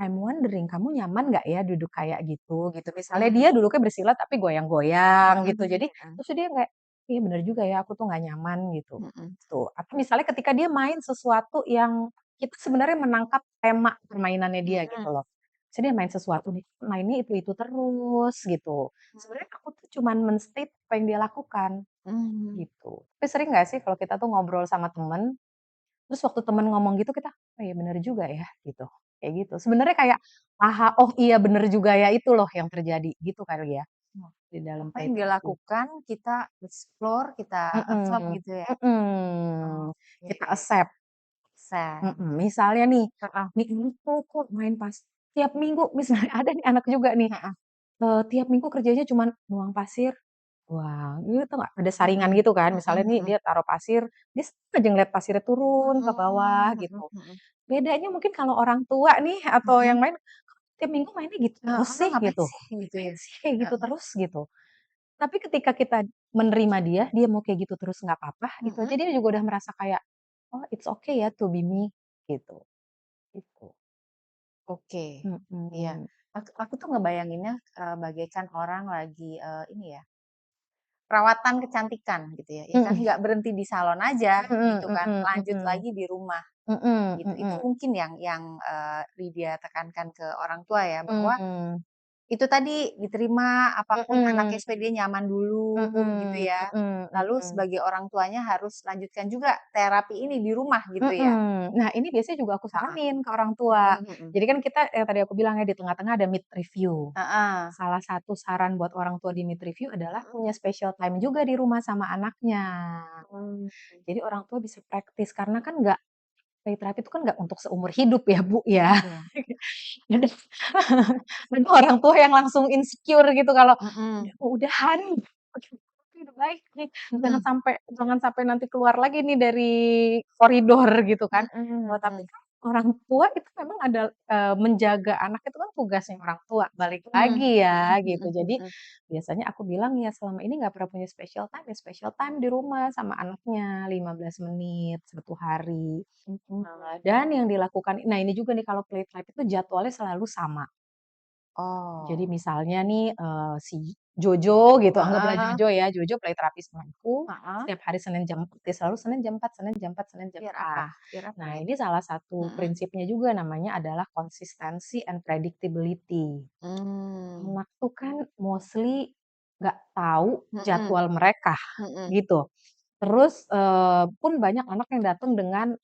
Speaker 1: "I'm wondering kamu nyaman nggak ya duduk kayak gitu?" Gitu. Misalnya
Speaker 2: Mmm.
Speaker 1: dia duduknya bersila tapi goyang-goyang gitu.
Speaker 2: Mhm
Speaker 1: Jadi
Speaker 2: mhm.
Speaker 1: terus dia kayak, "Iya bener juga ya aku tuh nggak nyaman," gitu.
Speaker 2: Mhm.
Speaker 1: Tuh, atau misalnya ketika dia main sesuatu yang kita sebenarnya menangkap tema permainannya dia gitu
Speaker 2: Mhm.
Speaker 1: loh. Misalnya dia main sesuatu nih, mainnya itu-itu terus gitu. Sebenarnya aku tuh cuman men-state apa yang dia lakukan,
Speaker 2: Mmm.
Speaker 1: gitu. Tapi sering nggak sih kalau kita tuh ngobrol sama temen, terus waktu temen ngomong gitu kita, "Oh iya bener juga ya," gitu, kayak gitu. Sebenarnya kayak, aha, "Oh iya bener juga ya," itu loh yang terjadi, gitu kali ya, di dalam
Speaker 2: Apa
Speaker 1: play
Speaker 2: yang dia
Speaker 1: therapy.
Speaker 2: lakukan kita explore, kita absorb
Speaker 1: Mhm,
Speaker 2: gitu ya? Oh,
Speaker 1: mhm,
Speaker 2: iya
Speaker 1: kita
Speaker 2: iya iya.
Speaker 1: accept,
Speaker 2: Aksen.
Speaker 1: misalnya nih,
Speaker 2: Heeh.
Speaker 1: nih ini tuh kok main pas tiap minggu misalnya ada nih anak juga nih,
Speaker 2: Heeh.
Speaker 1: tiap minggu kerjanya cuman nuang pasir. Wah, ini tau nggak, ada saringan
Speaker 2: Mhm.
Speaker 1: gitu kan, misalnya
Speaker 2: Mhm
Speaker 1: nih
Speaker 2: mhm.
Speaker 1: dia taruh pasir, dia seneng aja ngeliat pasirnya turun ke bawah
Speaker 2: Mmm, mhm
Speaker 1: gitu.
Speaker 2: mhm.
Speaker 1: Bedanya mungkin kalau orang tua nih atau yang
Speaker 2: Mhm.
Speaker 1: lain, tiap minggu mainnya gitu terus
Speaker 2: Heeh,
Speaker 1: sih
Speaker 2: ngapain
Speaker 1: gitu,
Speaker 2: sih gitu ya?
Speaker 1: ngapain sih kayak gitu
Speaker 2: Heeh.
Speaker 1: terus gitu. Tapi ketika kita menerima dia, dia mau kayak gitu terus nggak apa-apa gitu aja
Speaker 2: Mhm.
Speaker 1: dia juga udah merasa kayak, "Oh it's okay ya to be me," gitu, gitu.
Speaker 2: Oke, iya.
Speaker 1: Mhm.
Speaker 2: Aku tuh ngebayanginnya, bagaikan orang lagi, ini ya, perawatan kecantikan gitu ya, ya kan
Speaker 1: Mhm.
Speaker 2: nggak berhenti di salon aja
Speaker 1: Mhm
Speaker 2: gitu kan,
Speaker 1: mhm
Speaker 2: lanjut
Speaker 1: mhm.
Speaker 2: lagi di rumah
Speaker 1: Mhm
Speaker 2: gitu. Itu
Speaker 1: mhm.
Speaker 2: mungkin yang, Lydia tekankan ke orang tua ya, bahwa
Speaker 1: Mhm.
Speaker 2: itu tadi, diterima apapun anaknya
Speaker 1: Mhm.
Speaker 2: supaya dia nyaman dulu gitu
Speaker 1: Mhm
Speaker 2: ya.
Speaker 1: mhm
Speaker 2: Lalu
Speaker 1: mhm.
Speaker 2: sebagai orang tuanya harus lanjutkan juga terapi ini di rumah gitu ya?
Speaker 1: Mhm. Nah, ini biasanya juga aku
Speaker 2: Heeh.
Speaker 1: saranin ke orang tua.
Speaker 2: Mhm mhm.
Speaker 1: Jadi kan kita yang tadi aku bilang ya, di tengah-tengah ada mid review.
Speaker 2: Heeh.
Speaker 1: Salah satu saran buat orang tua di mid review adalah
Speaker 2: Mhm.
Speaker 1: punya special time juga di rumah sama anaknya.
Speaker 2: Mmm.
Speaker 1: Jadi orang tua bisa praktis, karena kan nggak play terapi itu kan nggak untuk seumur hidup ya, Bu, ya.
Speaker 2: Iya.
Speaker 1: Ada ada orang tua yang langsung insecure gitu kalau,
Speaker 2: Mhm.
Speaker 1: "Ya udahan, udah baik nih, jangan
Speaker 2: Mhm.
Speaker 1: sampai jangan sampai nanti keluar lagi nih dari koridor," gitu kan.
Speaker 2: Mhm
Speaker 1: Oh, tapi
Speaker 2: mhm.
Speaker 1: kan orang tua itu memang ada, menjaga anak itu kan tugasnya orang tua, balik
Speaker 2: Mmm,
Speaker 1: lagi ya
Speaker 2: mhm
Speaker 1: gitu.
Speaker 2: mhm
Speaker 1: Jadi
Speaker 2: mhm.
Speaker 1: biasanya aku bilang, "Ya selama ini nggak pernah punya special time, ya special time di rumah sama anaknya 15 menit, 1 hari."
Speaker 2: Mhm.
Speaker 1: Dan yang dilakukan nah ini juga nih kalau play therapy itu jadwalnya selalu sama. Jadi
Speaker 2: Oh.
Speaker 1: misalnya nih, si Jojo gitu, anggaplah
Speaker 2: Heeh
Speaker 1: Jojo ya, Jojo play terapi sama aku,
Speaker 2: heeh.
Speaker 1: setiap hari Senin jam 4, ya selalu Senin jam 4, Senin jam 4, Senin jam
Speaker 2: Biar
Speaker 1: 4.
Speaker 2: apa? Biar apa
Speaker 1: Nah,
Speaker 2: ya?
Speaker 1: ini salah satu
Speaker 2: Mhm.
Speaker 1: prinsipnya juga namanya adalah consistency and predictability.
Speaker 2: Mmm.
Speaker 1: Anak tuh kan mostly nggak tahu
Speaker 2: Mhm
Speaker 1: jadwal mereka,
Speaker 2: mhm.
Speaker 1: gitu. Terus, pun banyak anak yang datang dengan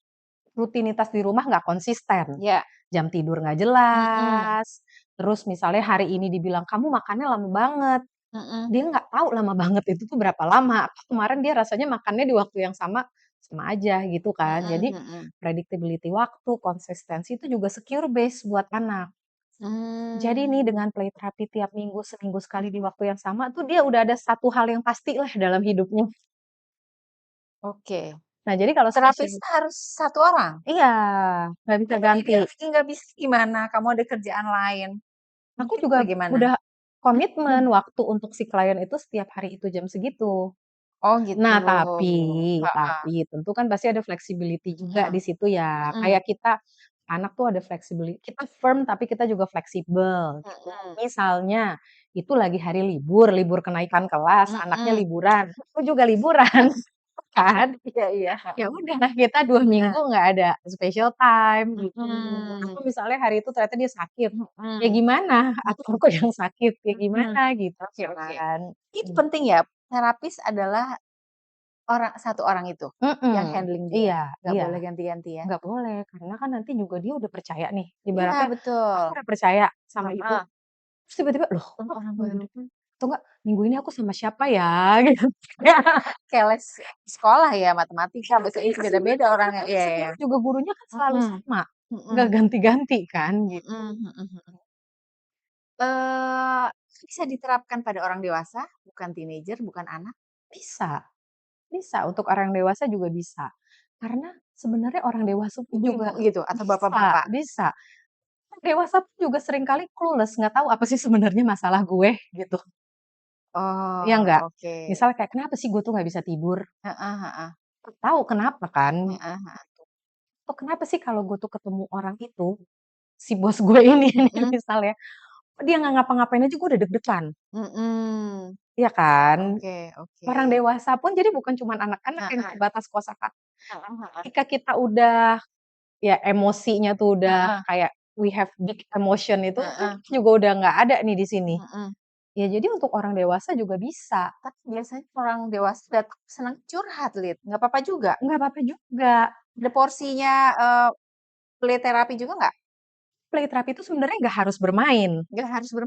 Speaker 1: rutinitas di rumah nggak konsisten,
Speaker 2: Iya.
Speaker 1: jam tidur nggak
Speaker 2: Mhm
Speaker 1: jelas, terus misalnya hari ini dibilang, "Kamu makannya lama banget."
Speaker 2: mhm.
Speaker 1: Dia nggak tahu lama banget itu tuh berapa lama, kemarin dia rasanya makannya di waktu yang sama, sama aja gitu kan.
Speaker 2: Mhm
Speaker 1: Jadi
Speaker 2: mhm.
Speaker 1: predictability waktu, konsistensi itu juga secure base buat anak. Jadi nih
Speaker 2: Mmm.
Speaker 1: dengan play terapi tiap minggu, seminggu sekali di waktu yang sama tuh dia udah ada satu hal yang pasti lah dalam hidupnya.
Speaker 2: Oke.
Speaker 1: Nah jadi kalau spesial
Speaker 2: Terapisnya harus satu orang?
Speaker 1: iya, nggak bisa
Speaker 2: Kalau
Speaker 1: ganti.
Speaker 2: dia lagi nggak bisa gimana? Kamu ada kerjaan lain,
Speaker 1: Aku
Speaker 2: mungkin
Speaker 1: juga
Speaker 2: bagaimana?
Speaker 1: udah komitmen waktu untuk si klien itu setiap hari itu jam segitu.
Speaker 2: Oh gitu.
Speaker 1: Nah, tapi
Speaker 2: Heeh.
Speaker 1: tapi tentu kan pasti ada flexibility juga
Speaker 2: Mhm
Speaker 1: di situ ya.
Speaker 2: mhm
Speaker 1: Kayak kita, anak tuh ada kita firm tapi kita juga fleksibel gitu.
Speaker 2: mhm
Speaker 1: Misalnya, itu lagi hari libur, libur kenaikan kelas, anaknya
Speaker 2: mhm.
Speaker 1: liburan, aku juga liburan. kan.
Speaker 2: Iya iya,
Speaker 1: Ya udah kita 2 minggu
Speaker 2: heeh,
Speaker 1: nggak ada special time gitu.
Speaker 2: mhm,
Speaker 1: Atau misalnya hari itu ternyata dia sakit, ya
Speaker 2: mhm,
Speaker 1: gimana? Atau aku yang sakit, ya
Speaker 2: mhm.
Speaker 1: gimana gitu
Speaker 2: Oke oke.
Speaker 1: kan.
Speaker 2: Itu
Speaker 1: Mhm.
Speaker 2: penting ya, terapis adalah satu orang itu, yang
Speaker 1: Mhm,
Speaker 2: handling dia,
Speaker 1: iya
Speaker 2: nggak
Speaker 1: iya,
Speaker 2: boleh ganti-ganti ya?
Speaker 1: nggak boleh karena kan nanti juga dia udah percaya nih,
Speaker 2: Iya
Speaker 1: ibaratnya aku
Speaker 2: betul,
Speaker 1: udah percaya sama ibu,
Speaker 2: heeh,
Speaker 1: terus tiba-tiba, "Loh
Speaker 2: untuk
Speaker 1: kok
Speaker 2: orang
Speaker 1: minggu
Speaker 2: baru.
Speaker 1: depan atau enggak minggu ini aku sama siapa ya?" Gitu.
Speaker 2: Kayak les sekolah ya, matematika, bahasa
Speaker 1: Iya
Speaker 2: Inggris,
Speaker 1: sebenarnya
Speaker 2: beda-beda orangnya,
Speaker 1: tapi
Speaker 2: iya iya.
Speaker 1: sebenarnya juga gurunya kan selalu
Speaker 2: Mhm,
Speaker 1: sama, nggak
Speaker 2: mhm,
Speaker 1: ganti-ganti kan gitu.
Speaker 2: mhm mhm mhm. Eee, Bisa diterapkan pada orang dewasa, bukan teenager, bukan anak?
Speaker 1: Bisa bisa untuk orang dewasa juga bisa, karena sebenarnya orang dewasa pun
Speaker 2: Ibu-ibu
Speaker 1: juga
Speaker 2: gitu atau
Speaker 1: bisa
Speaker 2: bapak-bapak?
Speaker 1: bisa. Dewasa pun juga seringkali clueless, nggak tahu apa sih sebenarnya masalah gue gitu, iya
Speaker 2: Oh,
Speaker 1: nggak?
Speaker 2: oke.
Speaker 1: Misal kayak, "Kenapa sih gue tuh nggak bisa tidur?"
Speaker 2: Heeh heeh,
Speaker 1: Tahu kenapa kan,
Speaker 2: heeh heeh.
Speaker 1: atau kenapa sih kalau gue tuh ketemu orang itu, si bos gue ini nih
Speaker 2: Mhm,
Speaker 1: misalnya, dia nggak ngapa-ngapain aja gue udah deg-degan,
Speaker 2: mhm.
Speaker 1: iya kan?
Speaker 2: Oke oke.
Speaker 1: Orang dewasa pun jadi bukan cuman anak-anak yang
Speaker 2: Heeh,
Speaker 1: terbatas kosakata.
Speaker 2: heeh heeh.
Speaker 1: Ketika kita udah ya emosinya tuh udah
Speaker 2: Heeh
Speaker 1: kayak we have big emotion itu kan
Speaker 2: heeh,
Speaker 1: juga udah nggak ada nih di sini.
Speaker 2: mhm.
Speaker 1: Ya jadi untuk orang dewasa juga bisa,
Speaker 2: Tapi biasanya orang dewasa datang senang curhat, nggak apa-apa juga?
Speaker 1: nggak apa-apa juga.
Speaker 2: Ada porsinya, play terapi juga nggak?
Speaker 1: Play therapy itu sebenarnya
Speaker 2: Nggak harus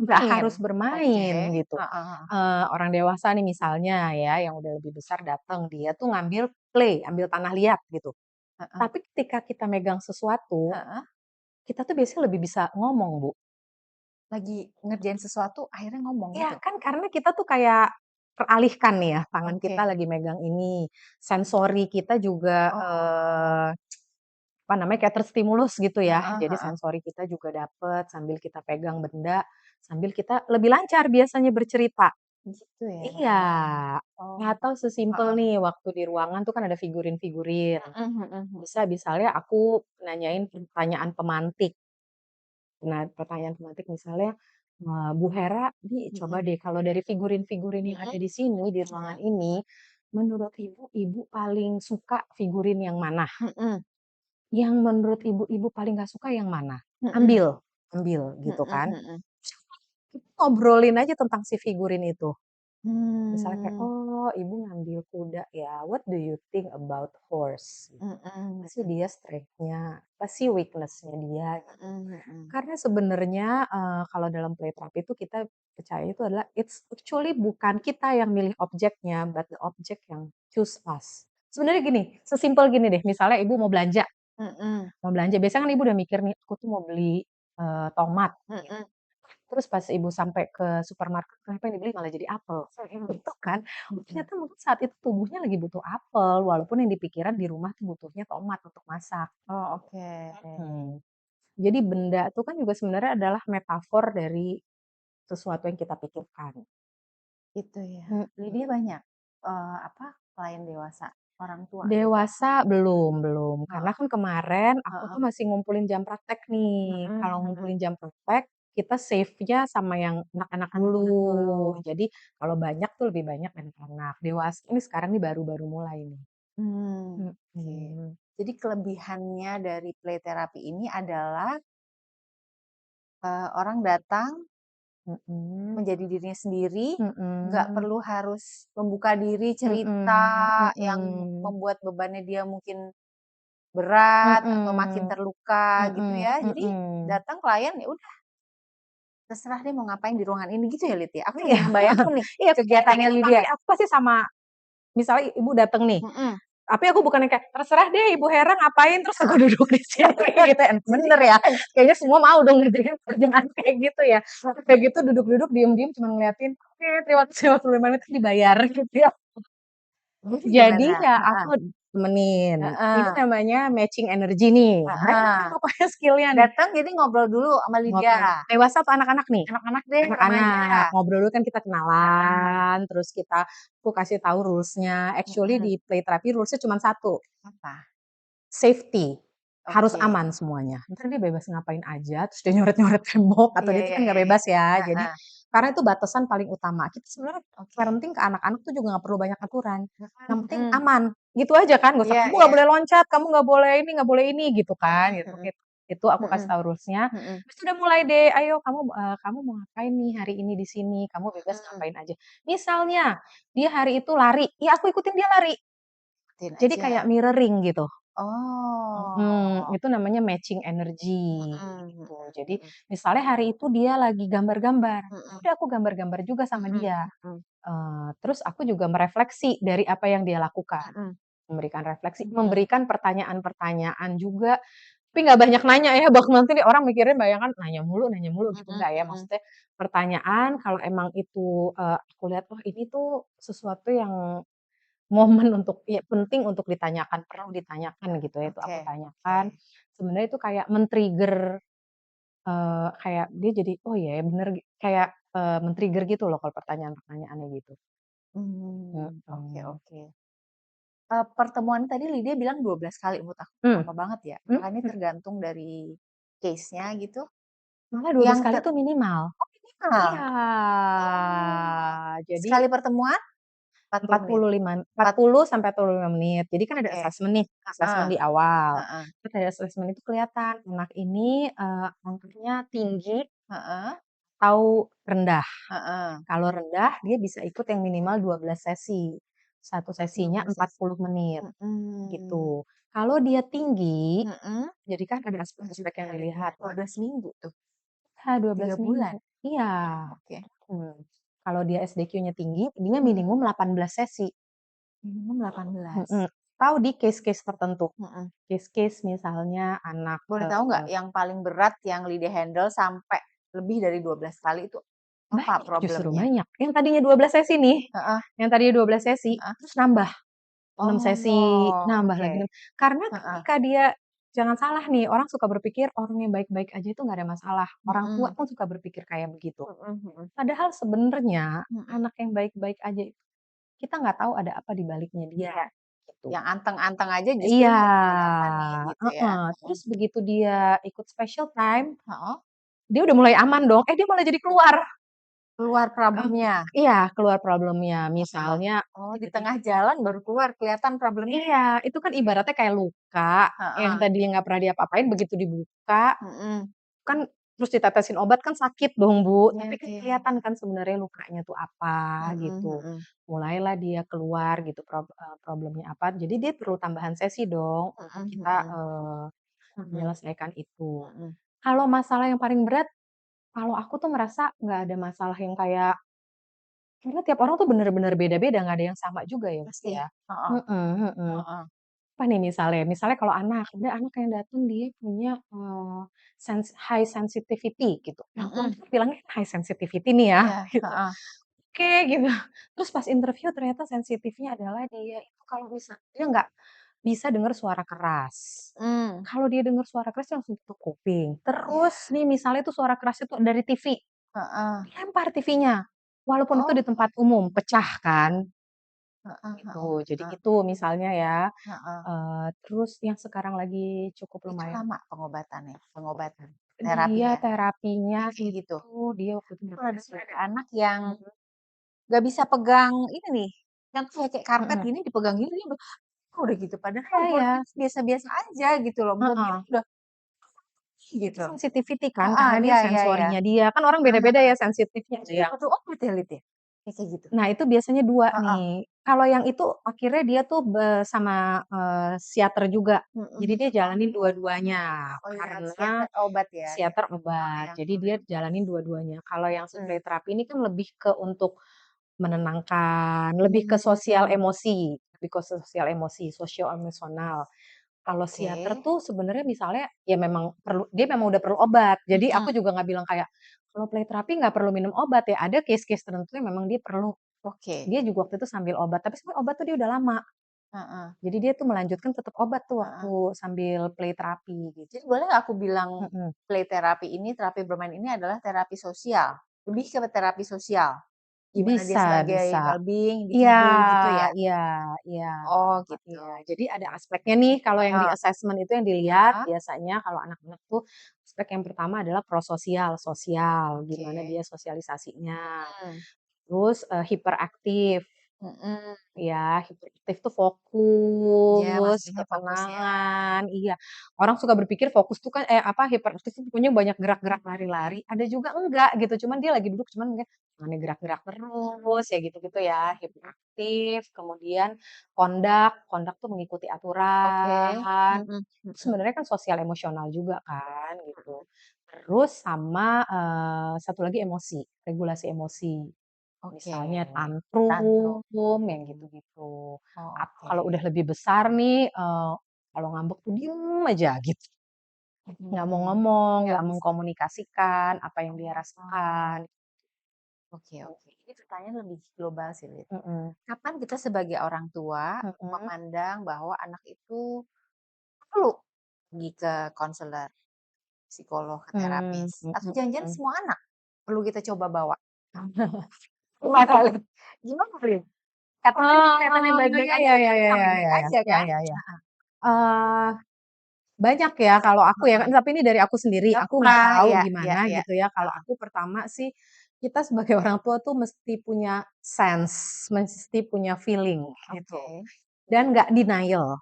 Speaker 1: nggak
Speaker 2: bermain?
Speaker 1: harus
Speaker 2: Oke,
Speaker 1: bermain gitu.
Speaker 2: heeh heeh,
Speaker 1: Orang dewasa nih misalnya ya yang udah lebih besar datang, dia tuh ngambil play, ambil tanah liat gitu.
Speaker 2: heeh
Speaker 1: Tapi ketika kita megang sesuatu,
Speaker 2: heeh.
Speaker 1: kita tuh biasanya lebih bisa ngomong, Bu.
Speaker 2: Lagi ngerjain sesuatu akhirnya ngomong
Speaker 1: Iya
Speaker 2: gitu?
Speaker 1: kan karena kita tuh kayak teralihkan nih ya, tangan kita
Speaker 2: Oke.
Speaker 1: lagi megang ini, sensori kita juga,
Speaker 2: Oh,
Speaker 1: apa namanya, kayak terstimulus gitu ya.
Speaker 2: heeh
Speaker 1: Jadi
Speaker 2: heeh.
Speaker 1: sensori kita juga dapet, sambil kita pegang benda, sambil kita lebih lancar biasanya bercerita.
Speaker 2: Gitu ya?
Speaker 1: Iya,
Speaker 2: Oh,
Speaker 1: atau sesimpel
Speaker 2: heeh.
Speaker 1: nih waktu di ruangan tuh kan ada figurin-figurin.
Speaker 2: Mhm mhm mhm.
Speaker 1: Bisa misalnya aku nanyain pertanyaan pemantik. Nah, pertanyaan pemantik misalnya, "Bu Hera, nih coba
Speaker 2: Mhm
Speaker 1: deh kalau dari figurin-figurin yang ada
Speaker 2: mhm
Speaker 1: di sini, di
Speaker 2: mhm
Speaker 1: ruangan ini, menurut Ibu, Ibu paling suka figurin yang mana?
Speaker 2: mhm
Speaker 1: Yang menurut Ibu, Ibu paling nggak suka yang mana?
Speaker 2: mhm
Speaker 1: Ambil ambil," gitu
Speaker 2: mhm
Speaker 1: kan.
Speaker 2: mhm.
Speaker 1: Kita ngobrolin aja tentang si figurin itu. Misalnya kayak,
Speaker 2: Mmm,
Speaker 1: "Oh, Ibu ngambil kuda ya, what do you think about horse?"
Speaker 2: mhm
Speaker 1: Apa sih
Speaker 2: mhm
Speaker 1: dia strength-nya, apa sih weakness-nya dia.
Speaker 2: mhm mhm.
Speaker 1: Karena sebenarnya, kalau dalam play therapy itu kita percaya itu adalah it's actually bukan kita yang milih objeknya, but the object yang choose us. Sebenarnya gini, sesimpel gini deh, misalnya ibu
Speaker 2: Mhm
Speaker 1: mau belanja, biasanya kan ibu udah mikir nih, "Aku tuh mau beli, tomat," gitu.
Speaker 2: mhm
Speaker 1: Terus pas ibu sampai ke supermarket, kenapa yang dibeli malah jadi apel, gitu kan. Oh,
Speaker 2: mhm.
Speaker 1: ternyata mungkin saat itu tubuhnya lagi butuh apel, walaupun yang di pikiran di rumah tuh butuhnya tomat untuk masak.
Speaker 2: Oh, oke.
Speaker 1: Mhm. Jadi benda itu kan juga sebenarnya adalah metafor dari sesuatu yang kita pikirkan.
Speaker 2: Gitu ya.
Speaker 1: Mhm.
Speaker 2: Lydia banyak, apa, klien dewasa, orang tua gitu?
Speaker 1: Dewasa belum, karena
Speaker 2: Heeh
Speaker 1: kan kemarin aku
Speaker 2: heeh.
Speaker 1: tuh masih ngumpulin jam praktek nih.
Speaker 2: Mhm
Speaker 1: Kalau
Speaker 2: mhm.
Speaker 1: ngumpulin jam praktek, kita save-nya sama yang anak-anak
Speaker 2: Anak-anak
Speaker 1: dulu.
Speaker 2: dulu.
Speaker 1: Jadi kalau banyak tuh lebih banyak anak-anak. Dewasa ini sekarang nih baru-baru mulai nih.
Speaker 2: Oke.
Speaker 1: Mhm.
Speaker 2: Jadi kelebihannya dari play therapy ini adalah, orang datang
Speaker 1: Mhm.
Speaker 2: menjadi dirinya sendiri, nggak
Speaker 1: Mhm.
Speaker 2: perlu harus membuka diri, cerita
Speaker 1: Mhm.
Speaker 2: yang
Speaker 1: Mhm.
Speaker 2: membuat bebannya dia mungkin berat atau makin
Speaker 1: Mhm.
Speaker 2: terluka gitu
Speaker 1: Mhm.
Speaker 2: ya. Jadi
Speaker 1: Mhm.
Speaker 2: datang klien, ya udah terserah deh mau ngapain di ruangan ini gitu ya, Lid, ya? Aku
Speaker 1: Iya.
Speaker 2: jadi ngebayangin nih
Speaker 1: Iya,
Speaker 2: kegiatannya
Speaker 1: tapi
Speaker 2: Lydia.
Speaker 1: aku pasti sama misalnya ibu dateng nih,
Speaker 2: Mhm.
Speaker 1: tapi aku bukannya kayak, "Terserah deh Ibu Hera ngapain," terus aku duduk di sini gitu,
Speaker 2: Jadi
Speaker 1: bener ya, kayaknya semua mau dong ngerjain kerjaan kayak gitu ya. Kayak gitu duduk-duduk diem-diem cuman ngeliatin, "Oke terima kasih 45 menit," terus dibayar gitu ya.
Speaker 2: jadi
Speaker 1: Jadi
Speaker 2: gimana?
Speaker 1: ya
Speaker 2: Heeh
Speaker 1: aku temenin, ini
Speaker 2: heeh
Speaker 1: namanya matching energy nih, banyak
Speaker 2: heeh.
Speaker 1: deh pokoknya skill-nya nih.
Speaker 2: Datang jadi ngobrol dulu sama Lydia,
Speaker 1: Ngobrol dewasa atau anak-anak nih?
Speaker 2: anak-anak deh, remaja.
Speaker 1: Anak-anak, ngobrol dulu kan kita
Speaker 2: Heeh.
Speaker 1: kenalan, terus aku kasih tahu rules-nya, actually
Speaker 2: Mhm.
Speaker 1: di play therapy rules-nya cuman 1.
Speaker 2: Apa?
Speaker 1: Safety, harus
Speaker 2: Oke.
Speaker 1: aman semuanya. Entar dia bebas ngapain aja, terus dia nyoret-nyoret tembok atau
Speaker 2: Iya
Speaker 1: dia itu
Speaker 2: iya
Speaker 1: kan
Speaker 2: iya
Speaker 1: nggak
Speaker 2: iya.
Speaker 1: bebas ya. Jadi
Speaker 2: Heeh.
Speaker 1: karena itu batasan paling utama. Kita sebenarnya
Speaker 2: Oke.
Speaker 1: parenting ke anak-anak tuh juga nggak perlu banyak aturan, yang penting
Speaker 2: Mhm mhm.
Speaker 1: aman. gitu aja kan, nggak usah,
Speaker 2: Iya
Speaker 1: "Kamu nggak
Speaker 2: iya.
Speaker 1: boleh loncat, kamu nggak boleh ini," gitu kan,
Speaker 2: Heeh
Speaker 1: gitu.
Speaker 2: heeh.
Speaker 1: Itu aku kasih
Speaker 2: Mhm
Speaker 1: tahu rules-nya,
Speaker 2: mhm.
Speaker 1: habis itu udah mulai deh, "Ayo kamu mau ngapain nih hari ini di sini? Kamu bebas
Speaker 2: Mhm.
Speaker 1: ngapain aja." Misalnya dia hari itu lari, ya aku ikutin dia lari.
Speaker 2: Ikutin
Speaker 1: Jadi
Speaker 2: aja.
Speaker 1: kayak mirroring gitu.
Speaker 2: Oh.
Speaker 1: Itu namanya matching energi,
Speaker 2: Mhm mhm
Speaker 1: gitu. Jadi
Speaker 2: mhm.
Speaker 1: misalnya hari itu dia lagi gambar-gambar, ya
Speaker 2: Mhm
Speaker 1: udah aku gambar-gambar juga sama
Speaker 2: mhm
Speaker 1: dia.
Speaker 2: mhm
Speaker 1: Terus aku juga merefleksi dari apa yang dia lakukan,
Speaker 2: mhm
Speaker 1: memberikan refleksi,
Speaker 2: mhm
Speaker 1: memberikan pertanyaan-pertanyaan juga, tapi nggak banyak nanya ya, bak nanti nih orang mikirnya bayangan nanya mulu gitu,
Speaker 2: mhm
Speaker 1: enggak ya.
Speaker 2: mhm.
Speaker 1: Maksudnya pertanyaan kalau emang itu, aku lihat, oh ini tuh sesuatu yang momen untuk ya penting untuk ditanyakan, perlu ditanyakan gitu ya, itu
Speaker 2: Oke
Speaker 1: aku
Speaker 2: oke.
Speaker 1: tanyakan. Sebenarnya itu kayak men-trigger, kayak dia jadi, "Oh iya ya bener," kayak, men-trigger gitu loh kalau pertanyaan-pertanyaannya gitu.
Speaker 2: Oke
Speaker 1: Mhm.
Speaker 2: oke. Pertemuan tadi Lydia bilang 12 kali, menurut aku
Speaker 1: Mmm,
Speaker 2: lama banget ya.
Speaker 1: mhm,
Speaker 2: Apakah ini tergantung dari case-nya gitu?
Speaker 1: malah 12
Speaker 2: Yang
Speaker 1: kali tuh minimal.
Speaker 2: oh minimal?
Speaker 1: Iya,
Speaker 2: Oh,
Speaker 1: jadi
Speaker 2: sekali pertemuan 40 menit? 4
Speaker 1: 40 sampai 45 menit. Jadi kan ada
Speaker 2: oke.
Speaker 1: assessment nih, assessment
Speaker 2: Heeh
Speaker 1: di awal.
Speaker 2: heeh
Speaker 1: Terus dari assessment itu kelihatan anak ini, angkanya tinggi
Speaker 2: heeh
Speaker 1: atau rendah.
Speaker 2: heeh.
Speaker 1: Kalau rendah dia bisa ikut yang minimal 12 sesi. Satu sesinya
Speaker 2: 12 sesi.
Speaker 1: 40 menit,
Speaker 2: Mhm
Speaker 1: gitu. Kalau dia tinggi,
Speaker 2: mhm.
Speaker 1: jadi kan ada
Speaker 2: Tujuh
Speaker 1: aspek-aspek yang
Speaker 2: kali
Speaker 1: dilihat.
Speaker 2: 12 minggu tuh,
Speaker 1: 12
Speaker 2: 3 bulan?
Speaker 1: minggu. Iya,
Speaker 2: Oke.
Speaker 1: mhm. Kalau dia SDQ-nya tinggi, dia
Speaker 2: Mhm.
Speaker 1: minimum 18 sesi.
Speaker 2: Minimum 18.
Speaker 1: Mhm. Tahu di case-case tertentu.
Speaker 2: Mhm.
Speaker 1: Case-case misalnya anak,
Speaker 2: Boleh tahu nggak yang paling berat yang Lydia handle sampai lebih dari 12 kali itu apa
Speaker 1: banyak justru
Speaker 2: problemnya?
Speaker 1: banyak. Yang tadinya 12 sesi nih,
Speaker 2: Heeh
Speaker 1: yang tadinya 12 sesi,
Speaker 2: heeh.
Speaker 1: terus nambah 6 sesi,
Speaker 2: Oh,
Speaker 1: nambah
Speaker 2: oke.
Speaker 1: lagi karena
Speaker 2: Heeh.
Speaker 1: ketika dia jangan salah nih, orang suka berpikir orang yang baik-baik aja itu nggak ada masalah. Orang tua
Speaker 2: Mhm.
Speaker 1: pun suka berpikir kayak begitu.
Speaker 2: Mhm mhm.
Speaker 1: Padahal sebenarnya
Speaker 2: Mhm.
Speaker 1: anak yang baik-baik aja itu, kita nggak tahu ada apa di baliknya dia,
Speaker 2: Iya,
Speaker 1: gitu.
Speaker 2: yang anteng-anteng aja justru
Speaker 1: Iya,
Speaker 2: nggak kelihatan nih gitu ya.
Speaker 1: heeh.
Speaker 2: Mhm.
Speaker 1: Terus begitu dia ikut special time,
Speaker 2: Heeh.
Speaker 1: dia udah mulai aman dong, dia malah jadi keluar.
Speaker 2: Keluar
Speaker 1: Heeh,
Speaker 2: problemnya?
Speaker 1: iya, keluar problemnya.
Speaker 2: Heeh.
Speaker 1: Misalnya
Speaker 2: Oh, di
Speaker 1: ketik
Speaker 2: tengah jalan baru keluar kelihatan problemnya?
Speaker 1: iya, itu kan ibaratnya kayak luka yang
Speaker 2: Heeh.
Speaker 1: tadinya nggak pernah diapa-apain, begitu dibuka
Speaker 2: Mhm.
Speaker 1: kan terus ditetesin obat kan sakit dong, Bu,
Speaker 2: Iya
Speaker 1: tapi kan
Speaker 2: iya.
Speaker 1: kelihatan kan sebenarnya lukanya tuh apa
Speaker 2: Mhm
Speaker 1: gitu.
Speaker 2: mhm.
Speaker 1: Mulailah dia keluar gitu problemnya apa, jadi dia perlu tambahan sesi dong untuk
Speaker 2: Mhm
Speaker 1: kita,
Speaker 2: mhm. Mhm
Speaker 1: menyelesaikan itu.
Speaker 2: mhm.
Speaker 1: Kalau masalah yang paling berat, kalau aku tuh merasa nggak ada masalah yang kayak karena tiap orang tuh bener-bener beda-beda, nggak ada yang sama juga ya, Bu,
Speaker 2: Pasti.
Speaker 1: ya.
Speaker 2: Heeh
Speaker 1: Mhm mhm.
Speaker 2: heeh.
Speaker 1: Apa nih misalnya? Misalnya kalau anak, ada anak yang datang dia punya, high sensitivity gitu. Orang tua
Speaker 2: Mhm.
Speaker 1: tuh bilangnya high sensitivity nih ya,
Speaker 2: Iya,
Speaker 1: gitu.
Speaker 2: heeh.
Speaker 1: Oke gitu. Terus pas interview ternyata sensitifnya adalah dia itu kalau dia nggak bisa dengar suara keras.
Speaker 2: Mmm.
Speaker 1: Kalau dia dengar suara keras dia langsung tutup kuping.
Speaker 2: Iya.
Speaker 1: Terus nih misalnya itu suara keras itu dari TV,
Speaker 2: Heeh.
Speaker 1: dilempar TV-nya. Walaupun itu
Speaker 2: Oh.
Speaker 1: di tempat umum, pecah kan,
Speaker 2: Heeh
Speaker 1: gitu.
Speaker 2: heeh
Speaker 1: Jadi
Speaker 2: heeh.
Speaker 1: itu misalnya ya.
Speaker 2: Heeh.
Speaker 1: Terus yang sekarang lagi cukup
Speaker 2: Itu
Speaker 1: lumayan,
Speaker 2: lama pengobatannya? Pengobatan,
Speaker 1: dia
Speaker 2: terapinya?
Speaker 1: terapinya
Speaker 2: Kayak gitu?
Speaker 1: dia waktu itu
Speaker 2: Pernah
Speaker 1: depresi.
Speaker 2: dengar ada anak yang
Speaker 1: Mhm
Speaker 2: nggak bisa pegang ini nih, yang kayak karpet
Speaker 1: mhm.
Speaker 2: gini dipegang gini dia udah gitu, padahal
Speaker 1: Iya
Speaker 2: buat
Speaker 1: iya,
Speaker 2: dia biasa-biasa aja gitu loh, menurut dia
Speaker 1: heeh.
Speaker 2: udah
Speaker 1: Itu
Speaker 2: gitu.
Speaker 1: sensitivity kan
Speaker 2: Heeh,
Speaker 1: karena dia
Speaker 2: iya iya iya.
Speaker 1: sensorinya dia, kan orang
Speaker 2: Heeh
Speaker 1: beda-beda
Speaker 2: heeh.
Speaker 1: ya sensitifnya ada
Speaker 2: Itu
Speaker 1: yang
Speaker 2: satu obat ya, Lid, ya? Kayak gitu?
Speaker 1: nah itu biasanya 2
Speaker 2: Heeh.
Speaker 1: nih. Kalau yang itu akhirnya dia tuh sama, psikiater juga. Jadi
Speaker 2: Mhm.
Speaker 1: dia
Speaker 2: Oh
Speaker 1: jalanin dua-duanya
Speaker 2: oh iya,
Speaker 1: karena
Speaker 2: psikiater obat ya dia?
Speaker 1: psikiater
Speaker 2: Oh
Speaker 1: obat.
Speaker 2: yang
Speaker 1: Jadi dia jalanin dua-duanya. Kalau yang
Speaker 2: mhm.
Speaker 1: suplai terapi ini kan lebih ke untuk menenangkan, lebih ke sosial
Speaker 2: Mmm,
Speaker 1: emosi, lebih ke sosial emosi, sosioemosional. Kalau
Speaker 2: oke.
Speaker 1: psikiater tuh sebenarnya misalnya ya memang dia memang udah perlu obat. Jadi
Speaker 2: Mhm.
Speaker 1: aku juga nggak bilang kayak, kalau play terapi nggak perlu minum obat ya, ada case-case tertentu yang memang dia perlu.
Speaker 2: Oke.
Speaker 1: Dia juga waktu itu sambil obat, tapi sebenarnya obat tuh dia udah lama.
Speaker 2: Heeh
Speaker 1: Jadi dia tuh melanjutkan tetap obat tuh
Speaker 2: heeh.
Speaker 1: waktu sambil play terapi gitu.
Speaker 2: Jadi boleh nggak aku bilang
Speaker 1: Mhm.
Speaker 2: play terapi ini, terapi bermain ini adalah terapi sosial? Lebih ke terapi sosial? Gimana dia
Speaker 1: Bisa
Speaker 2: sebagai
Speaker 1: bisa.
Speaker 2: well-being
Speaker 1: Iya
Speaker 2: individu gitu ya?
Speaker 1: iya iya
Speaker 2: Oh gitu.
Speaker 1: iya. Jadi ada aspeknya nih kalau yang di
Speaker 2: Heeh
Speaker 1: assessment itu yang dilihat
Speaker 2: heeh.
Speaker 1: biasanya kalau anak-anak tuh aspek yang pertama adalah prososial, sosial,
Speaker 2: Oke.
Speaker 1: gimana dia sosialisasinya.
Speaker 2: Mhm.
Speaker 1: Terus, hiperaktif.
Speaker 2: Mhm.
Speaker 1: Ya, hiperaktif tuh
Speaker 2: Iya,
Speaker 1: fokus,
Speaker 2: maksudnya fokus ya.
Speaker 1: ketenangan, iya. Orang suka berpikir fokus tuh kan hiperaktif tuh pokoknya banyak gerak-gerak, lari-lari, ada juga enggak gitu, cuman dia lagi duduk cuman mungkin tangannya gerak-gerak terus, ya gitu-gitu ya, hiperaktif. Kemudian kondak tuh mengikuti
Speaker 2: Oke.
Speaker 1: aturan,
Speaker 2: Mhm
Speaker 1: itu
Speaker 2: mhm.
Speaker 1: sebenarnya kan sosial emosional juga kan, gitu. Terus sama, satu lagi emosi, regulasi emosi.
Speaker 2: Oke.
Speaker 1: Misalnya
Speaker 2: Tantrum.
Speaker 1: tantrum yang gitu-gitu.
Speaker 2: Oh,
Speaker 1: Atau kalau
Speaker 2: oke.
Speaker 1: udah lebih besar nih, kalau ngambek tuh diem aja gitu, nggak mau
Speaker 2: Mhm.
Speaker 1: ngomong,
Speaker 2: Nggak
Speaker 1: nggak
Speaker 2: bisa.
Speaker 1: mengkomunikasikan apa yang dia
Speaker 2: Oh,
Speaker 1: rasakan.
Speaker 2: oke oke. Ini pertanyaan lebih global sih, Lid.
Speaker 1: Mhm
Speaker 2: Kapan kita sebagai orang tua
Speaker 1: mhm
Speaker 2: memandang bahwa anak itu perlu pergi ke konselor, psikolog, ke
Speaker 1: mhm
Speaker 2: terapis? Atau
Speaker 1: mhm
Speaker 2: jangan-jangan
Speaker 1: mhm.
Speaker 2: semua anak perlu kita coba bawa?
Speaker 1: Gimana, Lid?
Speaker 2: Gimana, Lid? Katanya nih kelihatannya baik-baik
Speaker 1: Ya
Speaker 2: aja,
Speaker 1: ya ya
Speaker 2: ternyata
Speaker 1: ya
Speaker 2: nggak
Speaker 1: ya
Speaker 2: baik-baik
Speaker 1: ya ya
Speaker 2: aja
Speaker 1: ya
Speaker 2: kan?
Speaker 1: ya ya. Eee Banyak ya kalau aku ya kan,
Speaker 2: Heeh.
Speaker 1: tapi ini dari aku sendiri,
Speaker 2: Nggak
Speaker 1: aku
Speaker 2: apa-apa,
Speaker 1: nggak tahu
Speaker 2: iya iya
Speaker 1: gimana
Speaker 2: iya.
Speaker 1: gitu ya. Kalau
Speaker 2: Heeh.
Speaker 1: aku pertama sih, kita sebagai orang tua tuh mesti punya sense, mesti punya feeling gitu,
Speaker 2: Oke.
Speaker 1: dan nggak denial.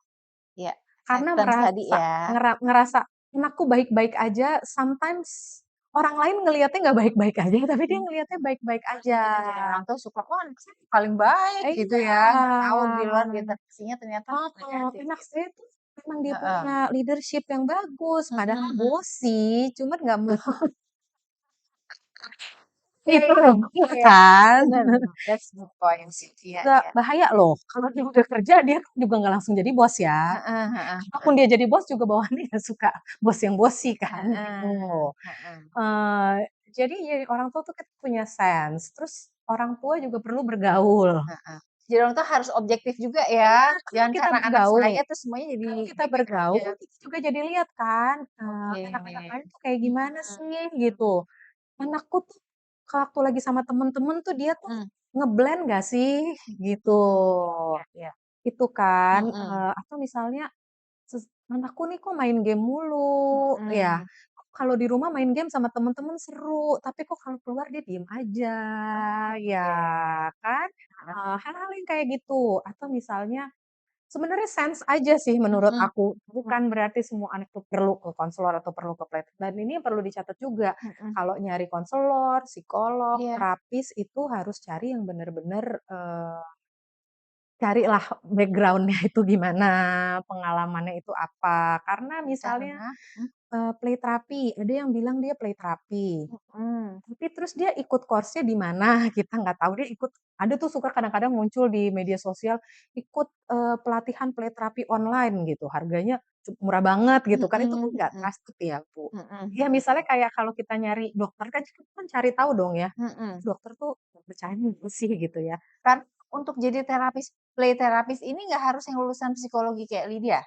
Speaker 2: Iya,
Speaker 1: Karena
Speaker 2: acceptance tadi ya.
Speaker 1: ngerasa anakku baik-baik aja, sometimes orang lain ngelihatnya nggak baik-baik aja, tapi dia
Speaker 2: Mhm.
Speaker 1: ngelihatnya baik-baik aja.
Speaker 2: Kita jadi orang tua suka, "Oh, anak saya paling baik," gitu
Speaker 1: Iya.
Speaker 2: ya, nggak tahu di luar interaksinya ternyata
Speaker 1: Heeh, anak
Speaker 2: negatif.
Speaker 1: saya tuh memang dia
Speaker 2: Heeh.
Speaker 1: punya leadership yang bagus,
Speaker 2: Mhm
Speaker 1: padahal
Speaker 2: mhm.
Speaker 1: bossy, cuman nggak mau
Speaker 2: Iya
Speaker 1: itu
Speaker 2: iya
Speaker 1: iya
Speaker 2: iya.
Speaker 1: kan?
Speaker 2: Bener bener, that's good point sih. Iya
Speaker 1: Juga
Speaker 2: iya.
Speaker 1: bahaya loh, kalau dia udah kerja dia kan juga nggak langsung jadi bos ya.
Speaker 2: Heeh heeh
Speaker 1: Kalaupun dia jadi bos juga bawahannya nggak suka bos yang bossy kan, gitu.
Speaker 2: heeh heeh.
Speaker 1: Jadi orang tua tuh kan punya sense, terus orang tua juga perlu bergaul.
Speaker 2: Heeh. Jadi orang tua harus objektif juga
Speaker 1: Iya,
Speaker 2: ya,
Speaker 1: kalau
Speaker 2: jangan
Speaker 1: kita
Speaker 2: karena anak
Speaker 1: bergaul
Speaker 2: saya terus semuanya jadi
Speaker 1: kalau kita
Speaker 2: baik-baik
Speaker 1: bergaul,
Speaker 2: aja.
Speaker 1: kita juga jadi lihat kan,
Speaker 2: Oke.
Speaker 1: anak-anak lain tuh kayak gimana
Speaker 2: Mhm
Speaker 1: sih, gitu. Anakku tuh waktu lagi sama temen-temen tuh dia tuh
Speaker 2: mhm.
Speaker 1: nge-blend nggak sih, gitu.
Speaker 2: Iya iya.
Speaker 1: Itu kan,
Speaker 2: Mhm
Speaker 1: atau misalnya anakku nih kok main game mulu, ya.
Speaker 2: mhm.
Speaker 1: Kok kalau di rumah main game sama temen-temen seru, tapi kok kalau keluar dia diem aja, ya
Speaker 2: Oke.
Speaker 1: kan?
Speaker 2: Heeh.
Speaker 1: Hal-hal yang kayak gitu. Atau misalnya sebenarnya sense aja sih menurut
Speaker 2: Mhm
Speaker 1: aku, bukan berarti semua anak tuh perlu ke konselor atau perlu ke dan ini yang perlu dicatat juga,
Speaker 2: mhm.
Speaker 1: kalau nyari konselor, psikolog,
Speaker 2: Iya.
Speaker 1: terapis itu harus cari yang bener-bener, carilah background-nya itu gimana, pengalamannya itu apa. Karena misalnya,
Speaker 2: Karena
Speaker 1: play terapi, ada yang bilang dia play terapi,
Speaker 2: mhm.
Speaker 1: tapi terus dia ikut course-nya di mana, kita nggak tahu. Dia ikut ada tuh suka kadang-kadang muncul di media sosial, ikut, pelatihan play terapi online gitu, harganya murah banget gitu kan, itu kan
Speaker 2: Mhm
Speaker 1: nggak
Speaker 2: mhm.
Speaker 1: trusted ya, Bu.
Speaker 2: Mhm
Speaker 1: Ya
Speaker 2: mhm.
Speaker 1: misalnya kayak kalau kita nyari dokter kan kita kan cari tahu dong ya,
Speaker 2: Mhm.
Speaker 1: dokter tuh percaya nggak sih gitu ya.
Speaker 2: Kan untuk jadi terapis play terapis ini nggak harus yang lulusan psikologi kayak Lydia?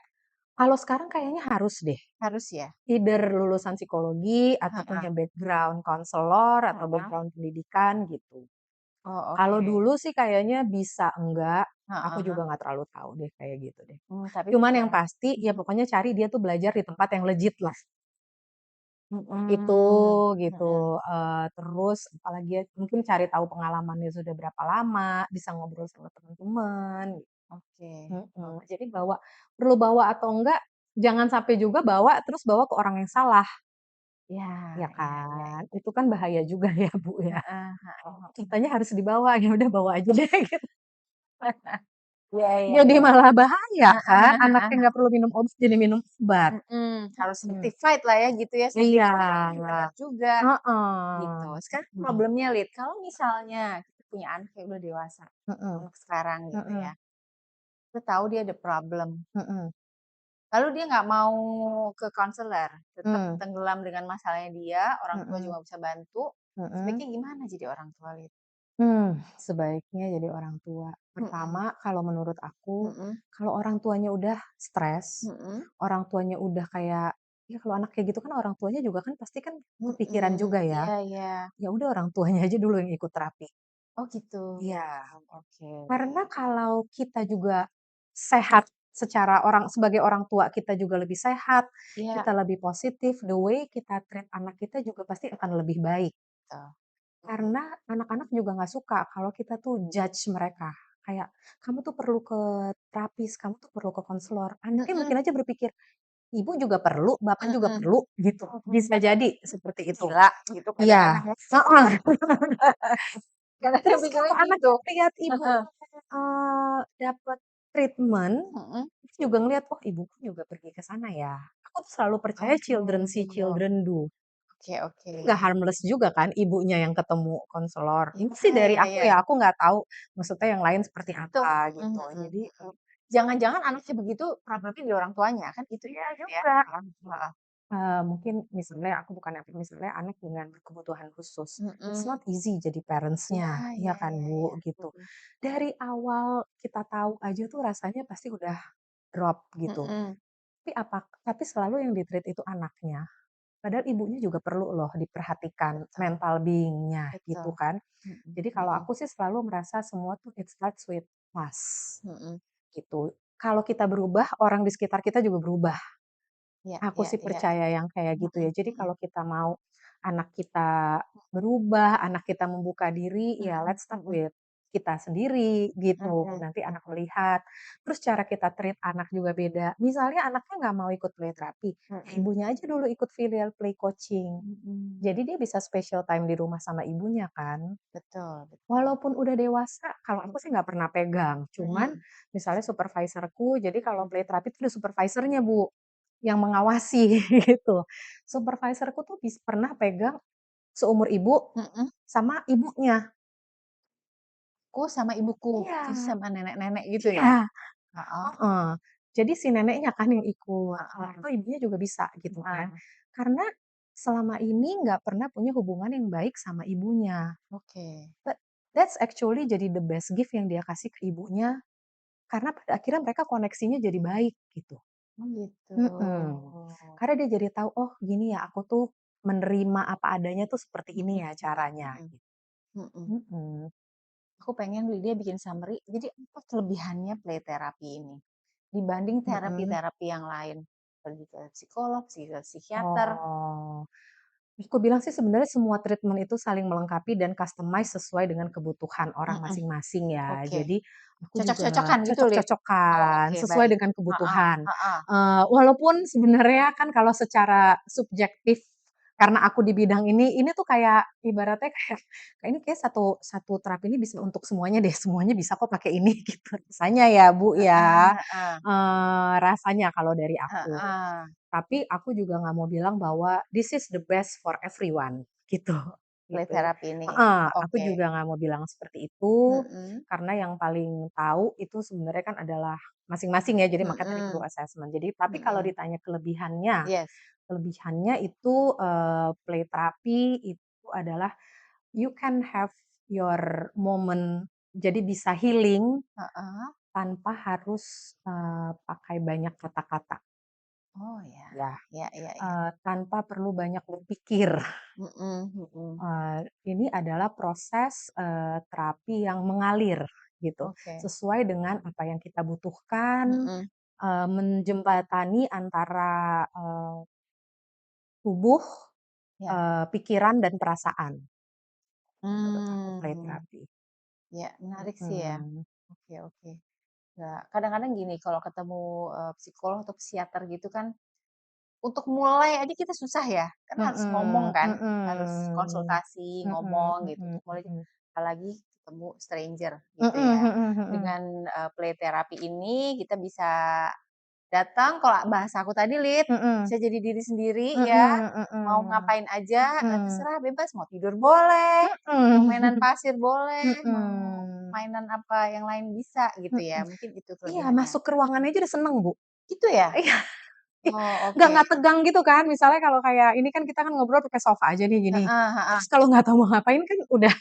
Speaker 1: Kalau sekarang kayaknya harus deh.
Speaker 2: Harus ya?
Speaker 1: Either lulusan psikologi atau
Speaker 2: Heeh
Speaker 1: punya background konselor atau
Speaker 2: heeh.
Speaker 1: background pendidikan gitu.
Speaker 2: Oh,
Speaker 1: Kalau
Speaker 2: oke.
Speaker 1: dulu sih kayaknya bisa enggak, aku
Speaker 2: Heeh.
Speaker 1: juga nggak terlalu tahu deh kayak gitu deh.
Speaker 2: Tapi
Speaker 1: Cuman
Speaker 2: bisa
Speaker 1: yang pasti ya
Speaker 2: mhm.
Speaker 1: pokoknya cari dia tuh belajar di tempat yang legit lah, itu
Speaker 2: Mhm.
Speaker 1: gitu.
Speaker 2: Mhm.
Speaker 1: Terus apalagi ya mungkin cari tahu pengalamannya sudah berapa lama, bisa ngobrol sama teman-teman,
Speaker 2: Oke
Speaker 1: mhm.
Speaker 2: oke.
Speaker 1: Jadi perlu bawa atau enggak, jangan sampai juga bawa terus bawa ke orang yang salah.
Speaker 2: Iya
Speaker 1: Ya
Speaker 2: iya iya.
Speaker 1: kan? Itu kan bahaya juga ya, Bu, ya.
Speaker 2: Heeh heeh heeh.
Speaker 1: Kitanya harus dibawa, ya udah bawa aja deh gitu.
Speaker 2: Iya iya
Speaker 1: Jadi
Speaker 2: iya.
Speaker 1: malah bahaya
Speaker 2: Heeh
Speaker 1: kan,
Speaker 2: heeh
Speaker 1: anaknya
Speaker 2: heeh.
Speaker 1: nggak perlu minum obat jadi minum obat.
Speaker 2: Harus
Speaker 1: Mhm.
Speaker 2: certified lah ya gitu ya,
Speaker 1: Iya,
Speaker 2: sertifikatnya kan bener juga, gitu.
Speaker 1: heeh.
Speaker 2: Sekarang
Speaker 1: Mhm
Speaker 2: problemnya Lid, kalau misalnya kita punya anak yang udah dewasa,
Speaker 1: mhm
Speaker 2: anak sekarang gitu ya,
Speaker 1: mhm
Speaker 2: kita tahu dia ada problem,
Speaker 1: mhm
Speaker 2: lalu dia nggak mau ke konselor, tetap
Speaker 1: mhm
Speaker 2: tenggelam dengan masalahnya dia, orang tua
Speaker 1: mhm
Speaker 2: juga nggak bisa bantu,
Speaker 1: mhm.
Speaker 2: sebaiknya gimana jadi orang tua Lid?
Speaker 1: Sebaiknya jadi orang tua.
Speaker 2: Mhm
Speaker 1: Pertama, kalau menurut aku,
Speaker 2: mhm
Speaker 1: kalau orang tuanya udah stres,
Speaker 2: mhm
Speaker 1: orang tuanya udah kayak ya kalau anak kayak gitu kan orang tuanya juga kan pasti kan kepikiran
Speaker 2: mhm,
Speaker 1: juga ya.
Speaker 2: iya iya.
Speaker 1: Ya udah orang tuanya aja dulu yang ikut terapi.
Speaker 2: Oh gitu,
Speaker 1: Iya,
Speaker 2: oke.
Speaker 1: karena kalau kita juga sehat secara sebagai orang tua kita juga lebih sehat,
Speaker 2: Iya,
Speaker 1: kita lebih positif, the way kita treat anak kita juga pasti akan lebih baik.
Speaker 2: betul.
Speaker 1: Karena anak-anak juga nggak suka kalau kita tuh judge mereka. kayak, "Kamu tuh perlu ke terapis, kamu tuh perlu ke konselor." Anaknya
Speaker 2: Mhm,
Speaker 1: mungkin aja berpikir, "Ibu juga perlu, bapak juga
Speaker 2: mhm,
Speaker 1: perlu," gitu. Bisa jadi seperti itu.
Speaker 2: gila gitu
Speaker 1: Iya,
Speaker 2: kadang-kadang ya.
Speaker 1: heeh.
Speaker 2: Kadang-kadang
Speaker 1: Terus
Speaker 2: pikirnya
Speaker 1: kalau
Speaker 2: gitu.
Speaker 1: anaknya lihat
Speaker 2: Heeh,
Speaker 1: ibunya, dapet treatment,
Speaker 2: mhm.
Speaker 1: dia juga ngelihat, "Oh, ibuku juga pergi ke sana ya." Aku tuh selalu percaya children see
Speaker 2: Oh,
Speaker 1: children do.
Speaker 2: oke oke.
Speaker 1: Nggak harmless juga kan ibunya yang ketemu konselor. Ini
Speaker 2: Iya
Speaker 1: sih dari
Speaker 2: iya
Speaker 1: aku
Speaker 2: iya.
Speaker 1: ya, aku nggak tahu maksudnya yang lain seperti
Speaker 2: Tuh,
Speaker 1: apa
Speaker 2: mhm
Speaker 1: gitu.
Speaker 2: mhm
Speaker 1: Jadi,
Speaker 2: mhm. Jangan-jangan anaknya begitu problemnya di orang tuanya, kan itu
Speaker 1: iya
Speaker 2: juga ya?
Speaker 1: juga.
Speaker 2: Heeh heeh.
Speaker 1: Mungkin misalnya aku bukan misalnya anak dengan kebutuhan khusus, it's
Speaker 2: Mhm.
Speaker 1: not easy jadi
Speaker 2: Iya
Speaker 1: parents-nya, iya
Speaker 2: iya
Speaker 1: kan
Speaker 2: iya iya.
Speaker 1: Bu, gitu.
Speaker 2: Mhm.
Speaker 1: Dari awal kita tahu aja tuh rasanya pasti udah drop gitu.
Speaker 2: Mhm.
Speaker 1: Tapi selalu yang di-treat itu anaknya. Padahal ibunya juga perlu loh diperhatikan
Speaker 2: Betul
Speaker 1: mental being-nya gitu
Speaker 2: betul.
Speaker 1: kan.
Speaker 2: Mhm
Speaker 1: Jadi kalau
Speaker 2: mhm
Speaker 1: aku sih selalu merasa semua tuh it starts with us,
Speaker 2: mhm.
Speaker 1: gitu. Kalau kita berubah, orang di sekitar kita juga berubah.
Speaker 2: Iya
Speaker 1: Aku
Speaker 2: iya
Speaker 1: sih
Speaker 2: iya.
Speaker 1: percaya yang kayak gitu
Speaker 2: Mhm
Speaker 1: ya. Jadi
Speaker 2: mhm
Speaker 1: kalau kita mau anak kita berubah, anak kita membuka diri, ya
Speaker 2: mhm
Speaker 1: let's start
Speaker 2: mhm
Speaker 1: with kita sendiri gitu.
Speaker 2: mhm
Speaker 1: Nanti anak
Speaker 2: mhm
Speaker 1: melihat. Terus cara kita treat anak juga beda. Misalnya anaknya nggak mau ikut play terapi, ya
Speaker 2: mhm
Speaker 1: ibunya aja dulu ikut filial play coaching.
Speaker 2: mhm.
Speaker 1: Jadi dia bisa special time di rumah sama ibunya kan.
Speaker 2: Betul betul.
Speaker 1: Walaupun udah dewasa, kalau aku sih nggak pernah pegang, cuman
Speaker 2: Mhm
Speaker 1: misalnya supervisorku, jadi kalau
Speaker 2: mhm
Speaker 1: play terapi itu ada supervisornya Bu, yang mengawasi gitu. Supervisorku tuh pernah pegang seumur ibu
Speaker 2: mhm.
Speaker 1: sama ibunya.
Speaker 2: Aku sama ibuku, jadi
Speaker 1: Iya
Speaker 2: sama nenek-nenek gitu ya?
Speaker 1: iya,
Speaker 2: Heeh
Speaker 1: heeh. Jadi si neneknya kan yang ikut,
Speaker 2: heeh
Speaker 1: atau ibunya juga bisa gitu kan.
Speaker 2: heeh.
Speaker 1: Karena selama ini nggak pernah punya hubungan yang baik sama ibunya.
Speaker 2: Oke.
Speaker 1: But that's actually jadi the best gift yang dia kasih ke ibunya. Karena pada akhirnya mereka koneksinya jadi baik gitu.
Speaker 2: Oh gitu.
Speaker 1: Mhm. Karena dia jadi tahu, "Oh gini ya aku tuh menerima apa adanya tuh seperti
Speaker 2: Mhm
Speaker 1: ini ya caranya,"
Speaker 2: mhm
Speaker 1: gitu.
Speaker 2: mhm.
Speaker 1: Mhm.
Speaker 2: Aku pengen Lydia bikin summary, jadi apa kelebihannya play therapy ini? Dibanding
Speaker 1: Mhm.
Speaker 2: terapi-terapi yang lain? Pergi ke psikolog, psikiater.
Speaker 1: Oh. Aku bilang sih sebenarnya semua treatment itu saling melengkapi dan customize sesuai dengan kebutuhan orang
Speaker 2: Mhm,
Speaker 1: masing-masing ya.
Speaker 2: oke.
Speaker 1: Jadi aku juga
Speaker 2: Cocok-cocokan gitu, Lid?
Speaker 1: cocok-cocokan
Speaker 2: Oke,
Speaker 1: sesuai
Speaker 2: baik.
Speaker 1: dengan
Speaker 2: Heeh
Speaker 1: kebutuhan.
Speaker 2: heeh.
Speaker 1: Walaupun sebenarnya kan kalau secara subjektif karena aku di bidang ini tuh kayak ibaratnya kayak kayak ini kayak satu satu terapi ini bisa untuk semuanya deh, semuanya bisa kok pakai ini gitu rasanya ya, Bu, ya.
Speaker 2: Heeh heeh.
Speaker 1: Rasanya kalau dari aku.
Speaker 2: Heeh.
Speaker 1: Tapi aku juga nggak mau bilang bahwa this is the best for everyone gitu
Speaker 2: Play
Speaker 1: gitu.
Speaker 2: therapy ini.
Speaker 1: Heeh, aku
Speaker 2: Oke.
Speaker 1: juga nggak mau bilang seperti itu,
Speaker 2: Mhm
Speaker 1: karena yang paling tahu itu sebenarnya kan adalah masing-masing ya, jadi makanya tadi perlu
Speaker 2: mhm
Speaker 1: assessment. Jadi tapi kalau
Speaker 2: mhm.
Speaker 1: ditanya kelebihannya,
Speaker 2: Yes.
Speaker 1: kelebihannya itu, play therapy itu adalah you can have your moment, jadi bisa healing
Speaker 2: Heeh.
Speaker 1: tanpa harus, pakai banyak kata-kata
Speaker 2: Oh ya.
Speaker 1: ya.
Speaker 2: Ya ya ya.
Speaker 1: Tanpa perlu banyak berpikir.
Speaker 2: Mhm mhm.
Speaker 1: Ini adalah proses, terapi yang mengalir gitu,
Speaker 2: Oke.
Speaker 1: sesuai dengan apa yang kita butuhkan,
Speaker 2: Mhm.
Speaker 1: menjembatani antara, tubuh,
Speaker 2: Ya.
Speaker 1: pikiran dan perasaan, menurut aku play
Speaker 2: Mmm.
Speaker 1: terapi.
Speaker 2: Ya, menarik sih ya.
Speaker 1: Mhm,
Speaker 2: Oke oke. Nggak kadang-kadang gini kalau ketemu, psikolog atau psikiater gitu kan, untuk mulai aja kita susah ya, kan harus ngomong
Speaker 1: mhm
Speaker 2: kan, harus
Speaker 1: mhm,
Speaker 2: konsultasi,
Speaker 1: mhm
Speaker 2: ngomong gitu
Speaker 1: mhm
Speaker 2: untuk mulai
Speaker 1: mhm.
Speaker 2: apalagi ketemu stranger gitu
Speaker 1: Mhm
Speaker 2: ya.
Speaker 1: mhm mhm.
Speaker 2: Dengan, play therapy ini kita bisa datang kalau bahasa aku tadi Lid,
Speaker 1: Mhm
Speaker 2: bisa jadi diri sendiri ya,
Speaker 1: mhm
Speaker 2: mau
Speaker 1: mhm
Speaker 2: ngapain aja,
Speaker 1: mhm
Speaker 2: terserah bebas, mau tidur boleh, mau mainan
Speaker 1: mhm
Speaker 2: pasir boleh, mau
Speaker 1: mhm
Speaker 2: mainan apa yang lain bisa gitu
Speaker 1: mhm.
Speaker 2: ya, mungkin itu
Speaker 1: Iya,
Speaker 2: kelebihannya.
Speaker 1: masuk ke ruangan aja udah seneng, Bu.
Speaker 2: Gitu ya?
Speaker 1: Iya,
Speaker 2: Oh oke.
Speaker 1: nggak tegang gitu kan, misalnya kalau kayak ini kan kita kan ngobrol pakai sofa aja nih gini,
Speaker 2: Heeh heeh.
Speaker 1: terus kalau nggak tahu mau ngapain kan udah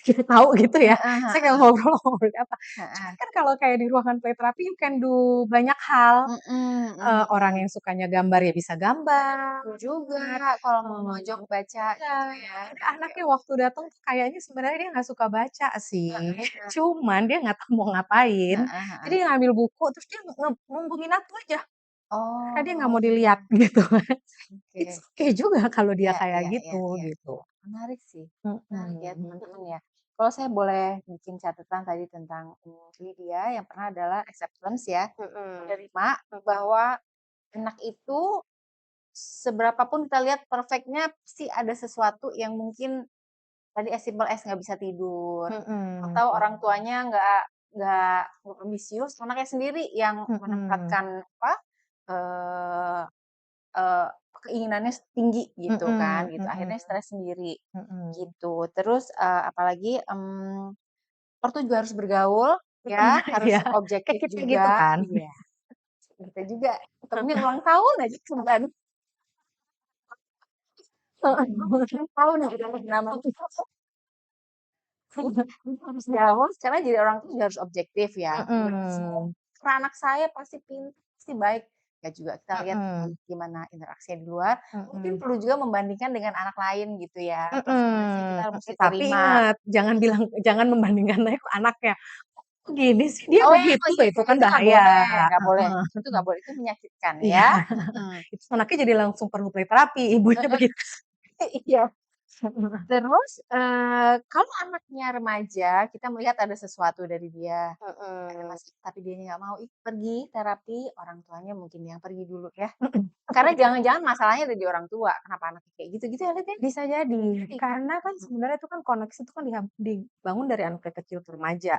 Speaker 1: kita tahu gitu ya,
Speaker 2: Heeh
Speaker 1: saya kayak
Speaker 2: heeh.
Speaker 1: ngobrol ngobrol apa. Cuman
Speaker 2: Heeh.
Speaker 1: kan kalau kayak di ruangan play therapy you can do banyak hal,
Speaker 2: Mhm mhm
Speaker 1: orang
Speaker 2: mhm.
Speaker 1: yang sukanya gambar ya bisa gambar,
Speaker 2: Betul juga, kalau mau mojok
Speaker 1: eee
Speaker 2: baca
Speaker 1: iya,
Speaker 2: gitu ya.
Speaker 1: ada
Speaker 2: Oke
Speaker 1: anaknya
Speaker 2: oke.
Speaker 1: waktu datang tuh kayaknya sebenarnya dia nggak suka baca sih,
Speaker 2: Heeh heeh.
Speaker 1: cuman dia nggak tahu mau ngapain,
Speaker 2: Heeh
Speaker 1: jadi
Speaker 2: heeh.
Speaker 1: dia ngambil buku terus dia ngumbungin aku aja, karena dia nggak
Speaker 2: Oh,
Speaker 1: mau dilihat gitu kan.
Speaker 2: oke.
Speaker 1: It's okay juga kalau dia
Speaker 2: Iya
Speaker 1: kayak
Speaker 2: iya iya
Speaker 1: gitu,
Speaker 2: iya.
Speaker 1: gitu.
Speaker 2: Menarik sih, menarik ya
Speaker 1: Mhm.
Speaker 2: teman-teman ya. Kalau saya boleh bikin catatan tadi tentang Lydia, yang pernah adalah acceptance ya, menerima bahwa anak itu seberapapun kita lihat perfectnya pasti ada sesuatu yang mungkin tadi as simple as nggak bisa tidur atau orang tuanya nggak ambisius, anaknya sendiri yang menempatkan apa eh, eh, keinginannya tinggi gitu kan, gitu. Akhirnya stres sendiri gitu. Terus apalagi ortu juga harus bergaul ya, harus
Speaker 1: Iya, kayak
Speaker 2: objektif
Speaker 1: kita gitu
Speaker 2: juga.
Speaker 1: kan.
Speaker 2: Iya, kita juga ketemunya ulang tahun aja sebulan. Ulang tahun aja nama harus gaul, karena jadi orang tua juga harus objektif ya.
Speaker 1: Mhm,
Speaker 2: Karena anak saya pasti pintar, pasti baik. Ya juga kita lihat
Speaker 1: mhm,
Speaker 2: gimana interaksinya di luar. Mungkin
Speaker 1: mhm,
Speaker 2: perlu juga membandingkan dengan anak lain gitu ya. Persepsi kita
Speaker 1: mhm,
Speaker 2: mesti
Speaker 1: tapi
Speaker 2: terima.
Speaker 1: ingat jangan membandingkan anaknya, "Kok gini sih dia
Speaker 2: Oh ya,
Speaker 1: begitu?" Itu kan
Speaker 2: itu nggak
Speaker 1: bahaya,
Speaker 2: boleh, nggak boleh.
Speaker 1: heeh,
Speaker 2: Itu nggak boleh, itu menyakitkan
Speaker 1: iya,
Speaker 2: ya. Mm-mm.
Speaker 1: itu anaknya jadi langsung perlu play terapi, ibunya begitu.
Speaker 2: Iya. Terus, kalau anaknya remaja, kita melihat ada sesuatu dari dia, ada
Speaker 1: Mhm,
Speaker 2: tapi dianya nggak mau pergi terapi, orang tuanya mungkin yang pergi dulu ya.
Speaker 1: mhm.
Speaker 2: Karena jangan-jangan masalahnya ada di orang tua, kenapa anaknya kayak gitu, gitu ya, Lid, ya?
Speaker 1: Bisa jadi,
Speaker 2: Iya.
Speaker 1: karena kan sebenarnya itu kan koneksi itu kan dibangun dari anak kecil ke remaja,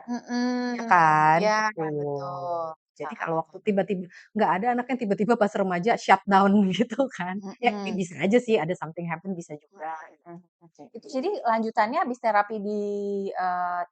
Speaker 1: ya
Speaker 2: Mhm,
Speaker 1: kan?
Speaker 2: iya
Speaker 1: Gitu.
Speaker 2: betul.
Speaker 1: Jadi kalau
Speaker 2: Heeh,
Speaker 1: waktu tiba-tiba nggak ada anak yang tiba-tiba pas remaja shutdown gitu kan. Ya
Speaker 2: mhm,
Speaker 1: bisa aja sih ada something happen bisa juga.
Speaker 2: mhm. Itu jadi lanjutannya habis terapi di,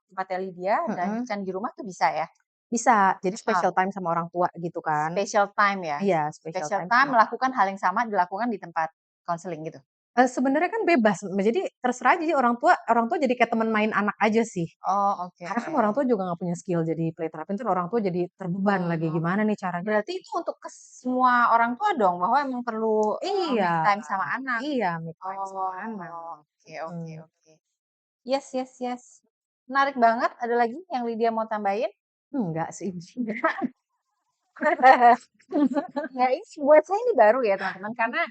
Speaker 2: tempatnya Lydia,
Speaker 1: Mhm,
Speaker 2: dilanjutkan di rumah tuh bisa ya?
Speaker 1: bisa. Jadi
Speaker 2: Heeh,
Speaker 1: special time sama orang tua gitu kan.
Speaker 2: special time ya?
Speaker 1: Iya, special
Speaker 2: Special
Speaker 1: time
Speaker 2: time
Speaker 1: sama
Speaker 2: melakukan hal yang sama dilakukan di tempat konseling gitu?
Speaker 1: sebenarnya kan bebas, jadi terserah aja jadi orang tua jadi kayak teman main anak aja sih.
Speaker 2: Oh, oke.
Speaker 1: Karena kan orang tua juga nggak punya skill jadi play therapy, entar orang tua jadi terbeban lagi,
Speaker 2: Oh,
Speaker 1: gimana nih caranya
Speaker 2: berarti itu untuk semua orang tua dong, bahwa emang perlu,
Speaker 1: iya,
Speaker 2: make time sama anak?
Speaker 1: iya me time sama anak,
Speaker 2: Oh, oke, oke,
Speaker 1: mhm.
Speaker 2: oke. Yes, yes, yes. Menarik banget, ada lagi yang Lydia mau tambahin?
Speaker 1: Enggak sih.
Speaker 2: Nggak, ini buat saya ini baru ya teman-teman, karena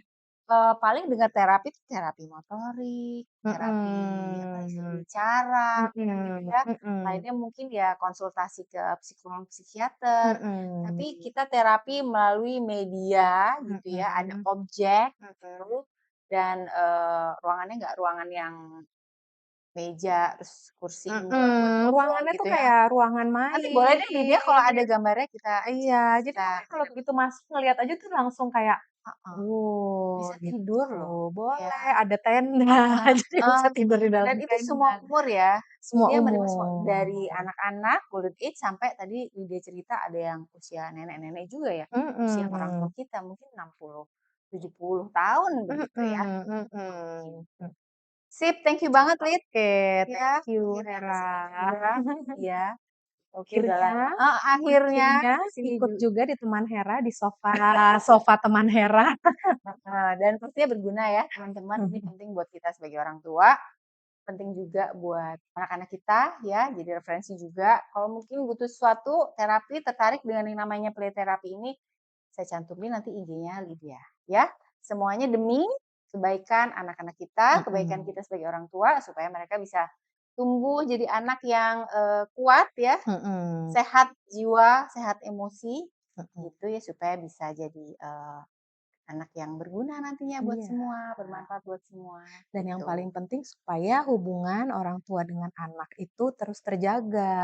Speaker 2: paling dengar terapi itu terapi motorik, terapi apa sih,
Speaker 1: Mhm,
Speaker 2: bicara,
Speaker 1: mhm,
Speaker 2: ya.
Speaker 1: mhm,
Speaker 2: Lainnya mungkin ya konsultasi ke psikolog, psikiater. Tapi
Speaker 1: mhm,
Speaker 2: kita terapi melalui media gitu ya, ada
Speaker 1: mhm,
Speaker 2: objek
Speaker 1: mhm,
Speaker 2: gitu dan ruangannya nggak ruangan yang meja terus kursi dua buat
Speaker 1: mhm,
Speaker 2: ngobrol
Speaker 1: ruangannya
Speaker 2: gitu
Speaker 1: tuh
Speaker 2: ya.
Speaker 1: kayak ruangan
Speaker 2: Nanti boleh
Speaker 1: main.
Speaker 2: deh Lydia kalau ada gambarnya kita
Speaker 1: Iya, jadi
Speaker 2: kita
Speaker 1: orang kalau begitu masuk ngelihat aja tuh langsung kayak,
Speaker 2: heeh,
Speaker 1: "Oh,
Speaker 2: bisa
Speaker 1: gitu,
Speaker 2: tidur loh.
Speaker 1: boleh,
Speaker 2: Ya.
Speaker 1: ada tenda." Jadi bisa
Speaker 2: Heeh,
Speaker 1: tidur di dalam
Speaker 2: dan itu semua
Speaker 1: tenda.
Speaker 2: umur ya.
Speaker 1: Semua
Speaker 2: Dia menerima semua, dari
Speaker 1: umur.
Speaker 2: anak-anak, golden age, sampai tadi dia cerita ada yang usia nenek-nenek juga ya, usia orang tua
Speaker 1: Mhm,
Speaker 2: kita mungkin 60, 70 tahun begitu ya.
Speaker 1: mhm, mhm.
Speaker 2: Sip, thank you banget Lid,
Speaker 1: Oke, thank
Speaker 2: ya,
Speaker 1: you
Speaker 2: akhirnya ke sini
Speaker 1: Hera.
Speaker 2: juga, iya, oke udah
Speaker 1: Akhirnya
Speaker 2: lama akhirnya
Speaker 1: akhirnya
Speaker 2: ke sini
Speaker 1: ikut
Speaker 2: juga,
Speaker 1: juga di teman Hera, di sofa sofa teman Hera.
Speaker 2: dan pastinya berguna ya teman-teman, ini penting buat kita sebagai orang tua. Penting juga buat anak-anak kita ya, jadi referensi juga. Kalau mungkin butuh sesuatu terapi, tertarik dengan yang namanya play terapi ini, saya cantumin nanti IG-nya Lydia ya. Semuanya demi kebaikan anak-anak kita, kebaikan
Speaker 1: Mhm,
Speaker 2: kita sebagai orang tua supaya mereka bisa tumbuh jadi anak yang kuat ya,
Speaker 1: mhm,
Speaker 2: sehat jiwa, sehat emosi
Speaker 1: mhm.
Speaker 2: gitu ya supaya bisa jadi anak yang berguna nantinya buat
Speaker 1: Iya,
Speaker 2: semua, bermanfaat buat semua
Speaker 1: dan yang
Speaker 2: gitu.
Speaker 1: paling penting supaya hubungan orang tua dengan anak itu terus terjaga.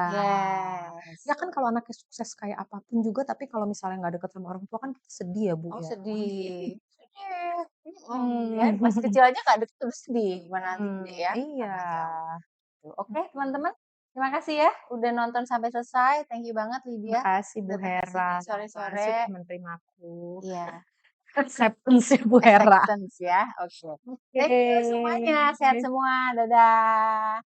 Speaker 1: Ya
Speaker 2: Yes.
Speaker 1: kan kalau anaknya sukses kayak apapun juga, tapi kalau misalnya nggak deket sama orang tua kan kita sedih ya, Bu,
Speaker 2: Oh
Speaker 1: ya.
Speaker 2: sedih. Sedih, ya
Speaker 1: Mhm.
Speaker 2: masih kecil aja Kak deket terus sedih, gimana nanti gede
Speaker 1: Mhm,
Speaker 2: ya,
Speaker 1: iya.
Speaker 2: tambah jauh. Tuh, oke teman-teman, terima kasih ya udah nonton sampai selesai, thank you banget Lydia,
Speaker 1: Makasih Bu
Speaker 2: datang ke sini
Speaker 1: Hera, sudah
Speaker 2: sore-sore.
Speaker 1: menerima aku.
Speaker 2: Iya,
Speaker 1: Acceptance ya Bu Hera.
Speaker 2: acceptance ya, oke.
Speaker 1: Oke.
Speaker 2: Thank you semuanya, sehat semua, dadah.